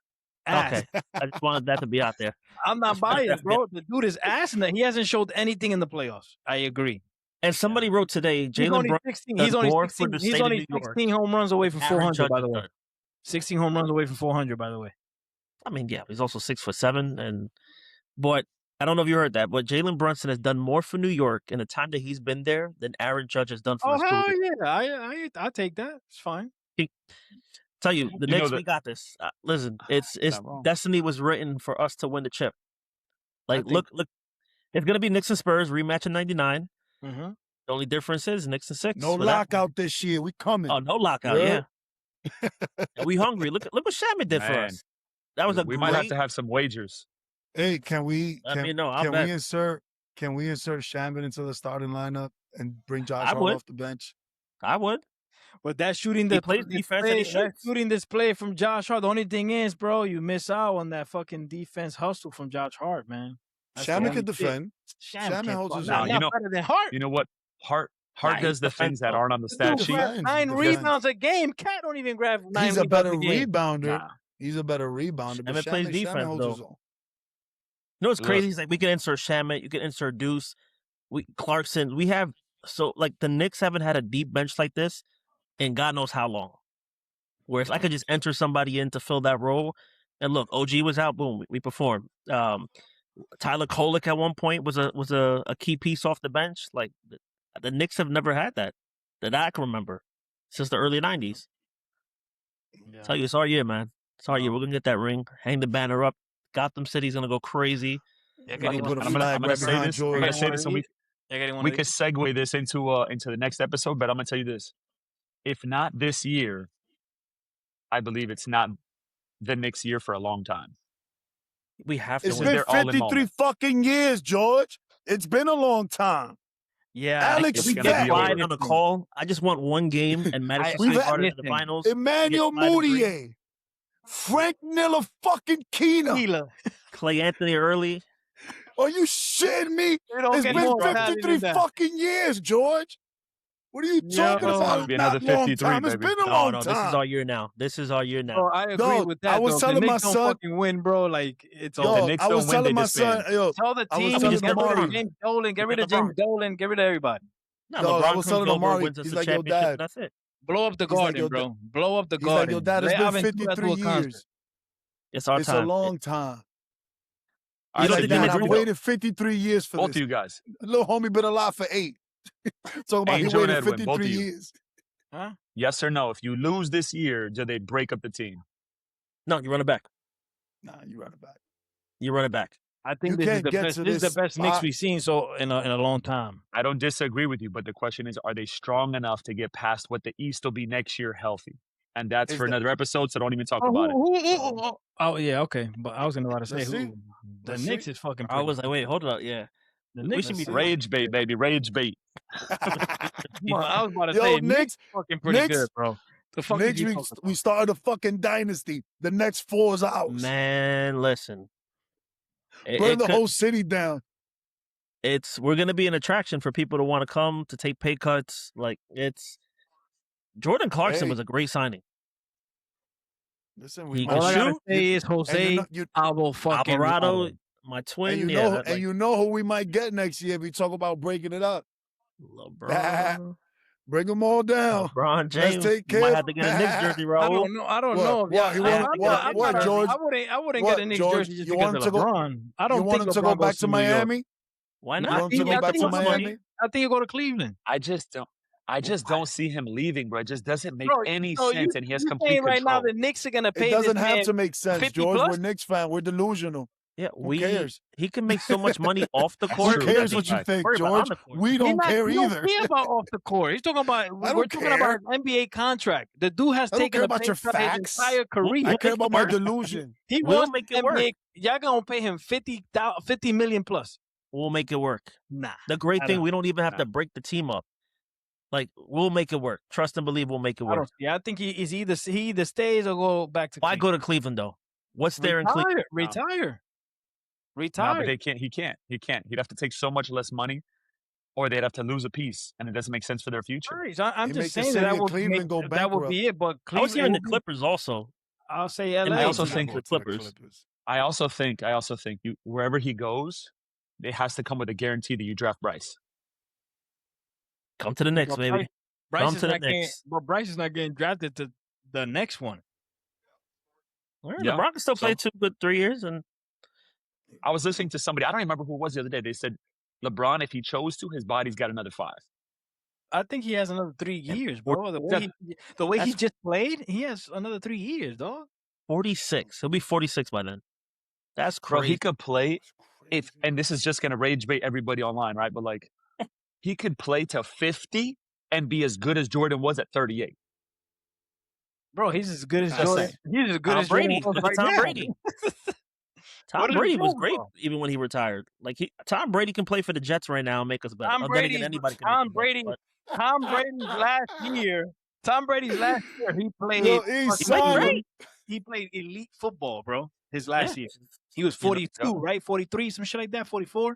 S3: Ass.
S1: Okay, I just wanted that to be out there.
S3: I'm not biased, bro. The dude is ass in that. He hasn't showed anything in the playoffs. I agree.
S1: And somebody wrote today,
S3: He's
S1: Jalen
S3: only
S1: Brunson
S3: 16.
S1: does
S3: He's only
S1: more for
S3: 16.
S1: the
S3: He's
S1: state of
S3: only
S1: New York.
S3: 16 home runs away from
S1: Aaron
S3: 400.
S1: Judge
S3: By
S1: is
S3: the way,
S1: third.
S3: 16 home runs away from 400. By the way.
S1: I mean, yeah, he's also 6'7", but I don't know if you heard that, but Jalen Brunson has done more for New York in the time that he's been there than Aaron Judge has done for
S3: Oh
S1: his
S3: hell
S1: career.
S3: yeah! I take that. It's fine.
S1: Tell you, the
S2: You know
S1: Knicks,
S2: that-
S1: we got this. Listen, it's
S2: Not wrong.
S1: destiny was written for us to win the chip. Like,
S3: think-
S1: look, it's gonna be Knicks and Spurs rematch in '99.
S3: Mm-hmm.
S1: The only difference is Knicks and 6.
S4: no
S1: for that one.
S4: lockout this year. We coming.
S1: Oh, no lockout,
S4: Yeah.
S1: yeah. And we hungry. Look what Shamit did for
S2: Man.
S1: us. That was a
S2: we
S1: great.
S2: might have to have some wagers.
S4: Hey, can we?
S1: Let
S4: Can,
S1: me know. I'll
S4: can
S1: bet.
S4: we insert? Can we insert Shamit into the starting lineup and bring Josh
S1: I
S4: Hart
S1: would.
S4: off the bench?
S1: I would.
S3: But that shooting
S1: He plays defense and he shoots.
S3: shooting this play from Josh Hart. The only thing is, bro, you miss out on that fucking defense hustle from Josh Hart, man. That's the
S4: Shamit
S3: only
S4: can
S3: thing.
S4: defend.
S3: Shamit
S4: Shamit
S3: can't
S4: holds
S3: fuck-
S4: his
S3: not,
S2: own.
S3: not
S2: You know-
S3: better than Hart.
S2: You know what? Hart
S1: Nah,
S2: does
S1: he's
S2: the things that
S1: defensive.
S2: aren't on the
S3: This
S2: stat
S3: dude
S2: sheet.
S3: grabs
S4: Defense,
S3: 9
S4: defense.
S3: rebounds a game. Cat don't even grab 9
S4: He's a
S3: rebounds
S4: better
S3: a game.
S4: rebounder.
S3: Nah.
S4: He's a better rebounder. But
S1: Shamit plays
S4: Shamit
S1: defense,
S4: holds his
S1: though.
S4: own.
S1: You know what's
S2: Look.
S1: crazy? It's like we can insert Shamit, you can insert Deuce, Clarkson. We have like the Knicks haven't had a deep bench like this in God knows how long. Whereas I could just enter somebody in to fill that role. And look, OG was out, boom, we performed. Tyler Kolek at one point was a key piece off the bench. Like the Knicks have never had that I can remember since the early '90s.
S3: Yeah.
S1: Tell you, it's our year, man. It's our year. We're gonna get that ring, hang the banner up. Gotham City's gonna go crazy.
S4: Put a
S2: I'm gonna
S4: flag
S2: say
S4: behind
S2: this. I'm gonna
S4: Jordan.
S2: say this, and we
S3: we
S2: could segue this into the next episode. But I'm gonna tell you this: if not this year, I believe it's not the Knicks' year for a long time.
S1: We have to
S4: It's
S1: win.
S4: been
S2: They're all in
S4: 53
S2: moment.
S4: fucking years, George. It's been a long time.
S3: Yeah,
S4: Alex
S1: If we
S2: gonna
S1: get
S2: be
S1: quiet
S2: over.
S1: on the call, I just want one game and Madison
S4: We've
S1: Square
S4: had-
S1: Garden in the
S3: listen,
S1: finals.
S4: Emmanuel
S1: Get five and three.
S4: Mudiay, Frank Nilla fucking Keena.
S1: Clay Anthony early.
S4: Are you shitting me?
S3: We don't
S4: It's
S3: get
S4: been
S3: more talent
S4: 53
S3: than that.
S4: fucking years, George. What are you talking
S3: Yo.
S4: about?
S2: It's gonna be
S4: It's not
S2: another
S4: a long
S2: 53,
S4: time. It's
S2: baby.
S4: been a
S1: No,
S4: long
S1: no,
S4: time.
S1: this is our year now. This is our year now.
S3: Bro, I agree
S4: Dog,
S3: with that.
S4: I was
S3: though.
S4: telling
S3: The
S4: my
S3: Knicks don't
S4: son-
S3: fucking win, bro. Like it's
S4: Yo,
S3: all.
S2: Knicks
S4: I was
S2: don't win,
S4: telling
S2: they
S4: my son,
S2: disband.
S4: yo,
S3: Tell the
S4: I was
S3: team,
S1: telling
S3: just get rid
S4: Amari.
S3: of James Dolan, get rid
S1: Look
S3: of
S1: at
S3: James
S1: LeBron.
S3: Dolan, get rid of everybody.
S1: No,
S4: Yo, I
S1: LeBron
S4: was
S1: comes
S4: telling
S1: over,
S4: Amari,
S1: wins us
S4: he's
S1: the
S4: like, yo,
S1: championship,
S4: Dad.
S1: and that's it.
S3: Blow up the
S4: He's like,
S3: garden,
S4: yo,
S3: bro. Blow up the
S4: He's like,
S3: garden.
S4: yo, Dad, it's
S3: Let
S4: been
S3: Aventura do a
S4: 53
S3: concert.
S4: years.
S1: It's our
S4: It's
S1: time.
S4: a long time.
S1: You
S4: He's
S1: don't
S4: like,
S1: think
S4: Dad,
S1: Knicks
S4: I've
S1: will?
S4: waited 53 years for
S2: Both
S4: this.
S2: of you guys.
S4: Little homie been alive for 8. Talking about
S2: Angel
S4: he
S2: and
S4: waited
S2: Edwin, both of
S4: 53
S2: you.
S4: years.
S3: Huh?
S2: Yes or no? If you lose this year, do they break up the team?
S1: No, you run it back.
S4: Nah, you run it back.
S1: You run it back.
S3: I think
S4: You
S3: this is
S4: can't
S3: the
S4: get
S3: best.
S4: to
S3: This is the
S4: this
S3: best Knicks
S4: spot.
S3: we've seen in a long time.
S2: I don't disagree with you, but the question is, are they strong enough to get past what the East will be next year healthy? And that's
S4: Is
S2: for
S4: that-
S2: another episode, so don't even talk about it.
S3: Oh yeah, okay. But I was gonna about to say
S4: Let's see.
S3: who. The
S4: Let's
S3: Knicks
S4: see.
S3: is fucking.
S1: I was like, wait, hold up, yeah.
S3: the
S1: we
S3: Knicks.
S1: should be
S3: Come
S2: Rage bait, baby. Rage bait.
S3: on, I was about to
S4: Yo,
S3: say
S4: Knicks-
S3: Knicks fucking pretty
S4: Knicks-
S3: good, bro. The fuck
S4: Knicks,
S3: is you
S4: we,
S3: talking
S4: we
S3: about?
S4: started a fucking dynasty. The next 4 is ours.
S1: Man, listen.
S4: Burn the whole city down.
S1: We're gonna be an attraction for people to want to come to take pay cuts. Like Jordan Clarkson
S4: Hey.
S1: was a great signing.
S4: Listen,
S1: He
S4: we
S1: can
S3: All I gotta
S1: shoot.
S3: say is Jose Alvarado fucking
S1: Alvarado,
S3: Alvarado.
S1: my twin.
S4: and you
S1: yeah,
S4: know,
S1: that, like,
S4: and you know who we might get next year if we talk about breaking it up.
S1: LeBron.
S4: Bring them all down.
S1: LeBron James,
S4: take
S1: you might
S4: care.
S1: have to get a Knicks jersey, Raul.
S3: I don't
S4: What?
S3: know.
S4: What? You want George?
S3: I wouldn't
S4: What,
S3: get a Knicks
S4: George?
S3: jersey just
S4: You
S3: because
S4: want
S3: of
S4: him to go-
S3: LeBron. I don't
S4: You want
S3: think
S4: him to
S3: LeBron
S4: go
S3: goes
S4: back to
S3: New York.
S4: Miami?
S1: Why
S4: You
S1: not?
S4: want him to go back to Miami?
S3: I think you go to Cleveland.
S2: I just don't see him leaving, bro. It just doesn't make
S3: Bro,
S2: any
S3: so
S2: sense, and he has
S3: you
S2: complete
S3: saying right now
S2: control.
S3: the Knicks are gonna pay
S4: It doesn't
S3: this
S4: have
S3: man
S4: to make sense,
S3: 50
S4: George.
S3: plus?
S4: We're Knicks fan. We're delusional.
S1: Yeah,
S4: Who cares?
S1: he can make so much money off the
S2: That's
S1: court.
S4: Who
S2: true.
S4: cares
S2: That's
S4: what you
S2: right.
S4: think,
S1: Worry about on
S4: George?
S1: the court.
S4: We don't care
S3: He don't
S4: either.
S3: care about off the court. He's talking about we're
S4: don't
S3: talking about an NBA contract. The dude has
S4: I don't
S3: taken
S4: care
S3: a
S4: about
S3: pay
S4: your
S3: cut his
S4: facts.
S3: entire career.
S4: I care about my
S1: work.
S4: delusion.
S3: He
S1: We'll
S3: wants
S1: make it work.
S3: Y'all gonna pay him 50 million plus.
S1: We'll make it work.
S3: Nah.
S1: The great
S3: I
S1: thing,
S3: don't-
S1: we don't even have
S2: Nah.
S1: to break the team up. Like, we'll make it work. Trust and believe we'll make it
S3: I
S1: work.
S3: don't see. I think he either stays or go back to
S1: Why
S3: Cleveland.
S1: go to Cleveland, though? What's there in Cleveland?
S3: Retire.
S2: No, but they can't. He can't. He'd have to take so much less money, or they'd have to lose a piece, and it doesn't make sense for their future.
S3: Right. I'm
S4: He
S3: just
S4: make the
S3: saying
S4: city
S3: that
S4: of
S3: would
S4: Cleveland go
S3: that would be it. But
S1: I was hearing the
S3: Cleveland,
S1: Clippers also.
S3: I'll say
S1: And
S3: LA.
S1: I
S2: also
S4: He's not
S2: think
S4: going
S1: the
S4: to the
S1: Clippers.
S2: I also think wherever he goes, it has to come with a guarantee that you draft Bryce.
S1: Come to the Knicks, baby.
S3: Bryce
S1: Come
S3: is
S1: to the
S3: not getting,
S1: Knicks.
S3: but Bryce is not getting drafted to the next one.
S1: Well,
S2: Yeah.
S1: LeBron can still play
S2: So-
S1: 2 good 3 years, and
S2: I was listening to somebody. I don't remember who it was the other day. They said LeBron, if he chose to, his body's got another 5.
S3: I think he has another 3 years,
S1: or-
S3: bro. The way he
S1: That's-
S3: just played, he has another 3 years, dog.
S1: 46. He'll be 46 by then. That's
S2: Bro,
S1: crazy.
S2: he could play and this is just gonna rage bait everybody online, right? But like, he could play to 50 and be as good as Jordan was at 38.
S3: Bro, he's as good as
S2: Just
S3: Jordan.
S2: saying.
S3: He's as good
S1: Tom
S3: as Jordan
S1: Brady.
S3: was
S1: Look at
S3: right
S1: Tom
S3: now.
S1: Brady. Tom
S3: What is
S1: Brady was
S3: wrong,
S1: great
S3: bro?
S1: even when he retired. Like Tom Brady can play for the Jets right now and make us better.
S3: Tom
S1: Then
S3: Brady.
S1: again, anybody can
S3: Tom
S1: make us
S3: Brady.
S1: better,
S3: Tom Brady's last year. He played.
S4: Yo,
S3: fucking
S4: signed him.
S3: elite- He played elite football, bro. His last
S1: Yeah.
S3: year, he was
S1: You know,
S3: 42, right? 43, some shit like that. 44.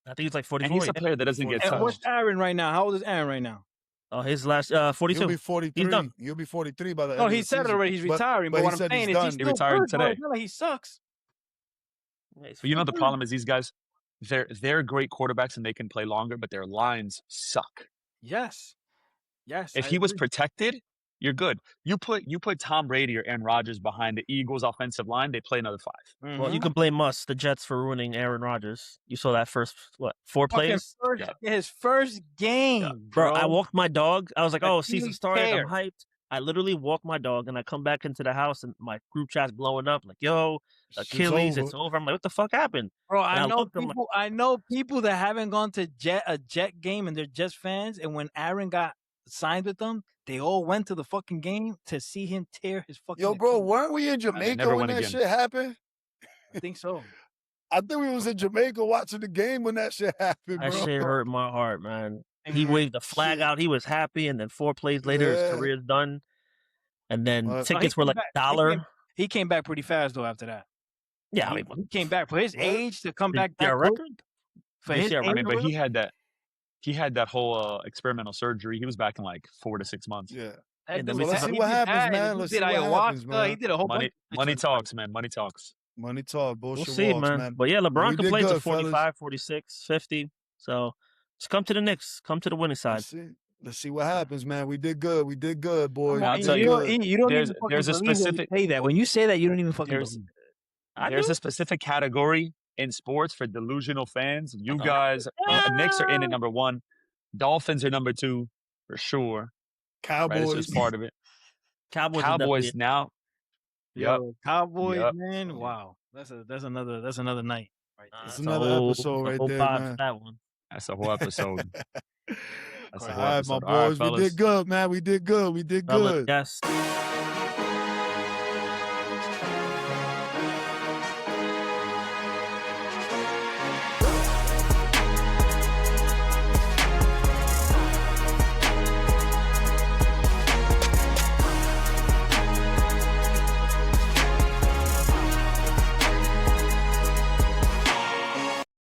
S1: I think he's like
S2: And
S1: 44.
S2: he's a player that doesn't get
S3: And what's
S2: touched.
S3: Aaron right now? How old is Aaron right now?
S1: Oh, his last 42.
S4: He'll be 43.
S1: He's done.
S4: You'll be 43 by the end
S3: No,
S4: of
S3: he
S4: the
S3: said it
S4: season.
S3: already. He's retiring. But
S4: he
S3: what I'm
S4: said he's
S3: saying is
S4: done.
S3: he's
S4: He
S3: still
S2: retired
S3: good, bro.
S2: today.
S3: It's not like he sucks.
S1: Yeah, he's
S2: But you know the
S1: 43.
S2: problem is these guys, they're great quarterbacks and they can play longer, but their lines suck.
S3: Yes.
S2: If
S3: I
S2: he was
S3: agree.
S2: protected, you're good. You put Tom Brady or Aaron Rodgers behind the Eagles' offensive line, they play another 5.
S1: Well, you can blame us, the Jets, for ruining Aaron Rodgers. You saw that first, 4
S3: Fucking
S1: plays?
S3: his first game,
S1: Bro, I walked my dog. I was like,
S3: I
S1: oh,
S3: didn't
S1: season
S3: even
S1: started.
S3: care.
S1: I'm hyped. I literally walk my dog and I come back into the house and my group chat's blowing up. Like, yo, Achilles, it's over. I'm like, what the fuck happened?
S3: Bro,
S1: And
S3: I
S1: I
S3: know
S1: looked, I'm like-
S3: people. I know people that haven't gone to a Jet game and they're Jets fans. And when Aaron got signed with them, they all went to the fucking game to see him tear his fucking.
S4: Yo, bro,
S3: Achilles.
S4: weren't we in Jamaica
S2: never
S4: when
S2: went
S4: that
S2: again.
S4: shit happened?
S3: I think so.
S4: I think we was in Jamaica watching the game when that shit happened,
S1: That
S4: bro.
S1: shit hurt my heart, man. He waved the flag
S4: Shit.
S1: out. He was happy. And then 4 plays later,
S4: Yeah.
S1: his career's done. And then
S4: Well,
S1: tickets were
S3: came
S1: like
S3: back-
S1: $1.
S3: He came back pretty fast though after that.
S1: Yeah, I
S3: he,
S1: mean,
S3: he came back for his
S4: What?
S3: age to come back.
S1: yeah,
S3: that quick,
S1: record?
S3: for
S1: Yeah,
S3: his
S1: I
S3: age,
S2: I mean, but
S3: bro.
S2: he had that whole experimental surgery. He was back in like 4 to 6 months.
S4: Yeah.
S3: That
S1: and
S3: dude-
S1: then
S4: let's
S3: he
S4: see
S3: did
S4: what happens,
S3: that, and
S4: man.
S3: He
S4: Let's
S3: did
S4: see what
S3: ayahuasca.
S4: happens, man.
S3: He did a whole
S2: Money
S3: bunch.
S2: talks, man. Money talks.
S4: Money talk,
S1: We'll
S4: bullshit
S1: see,
S4: walks,
S1: man. But yeah,
S4: We
S1: LeBron can
S4: did
S1: play to
S4: good,
S1: 45,
S4: fellas.
S1: 46, 50. So just come to the Knicks. Come to the winning side.
S4: Let's see what happens, man. We did good. We did good, boys.
S2: I'll
S4: We
S2: tell
S4: did
S2: you,
S4: good.
S3: You don't
S2: there's-
S3: even fucking
S2: there's a
S3: believe when you
S2: specific-
S3: say that. When you say that, you don't even fucking
S2: There's
S3: believe.
S2: there's a specific category in sports for delusional fans. You
S1: Uh-huh.
S2: guys, Knicks are in at number 1. Dolphins are number 2 for sure. Right?
S4: Cowboys.
S2: It's just part of it.
S1: Cowboys,
S2: Cowboys now. Yep.
S3: Yo, Cowboys,
S2: Yep.
S3: man. Wow, that's another night. Right there.
S4: It's another episode right there, man.
S1: That one.
S2: That's a whole episode. That's a
S4: All
S2: whole
S4: right,
S2: episode.
S4: my
S2: All right,
S4: boys. We
S2: fellas.
S4: did good, man. We did good. We did
S1: Fellas,
S4: good.
S1: yes.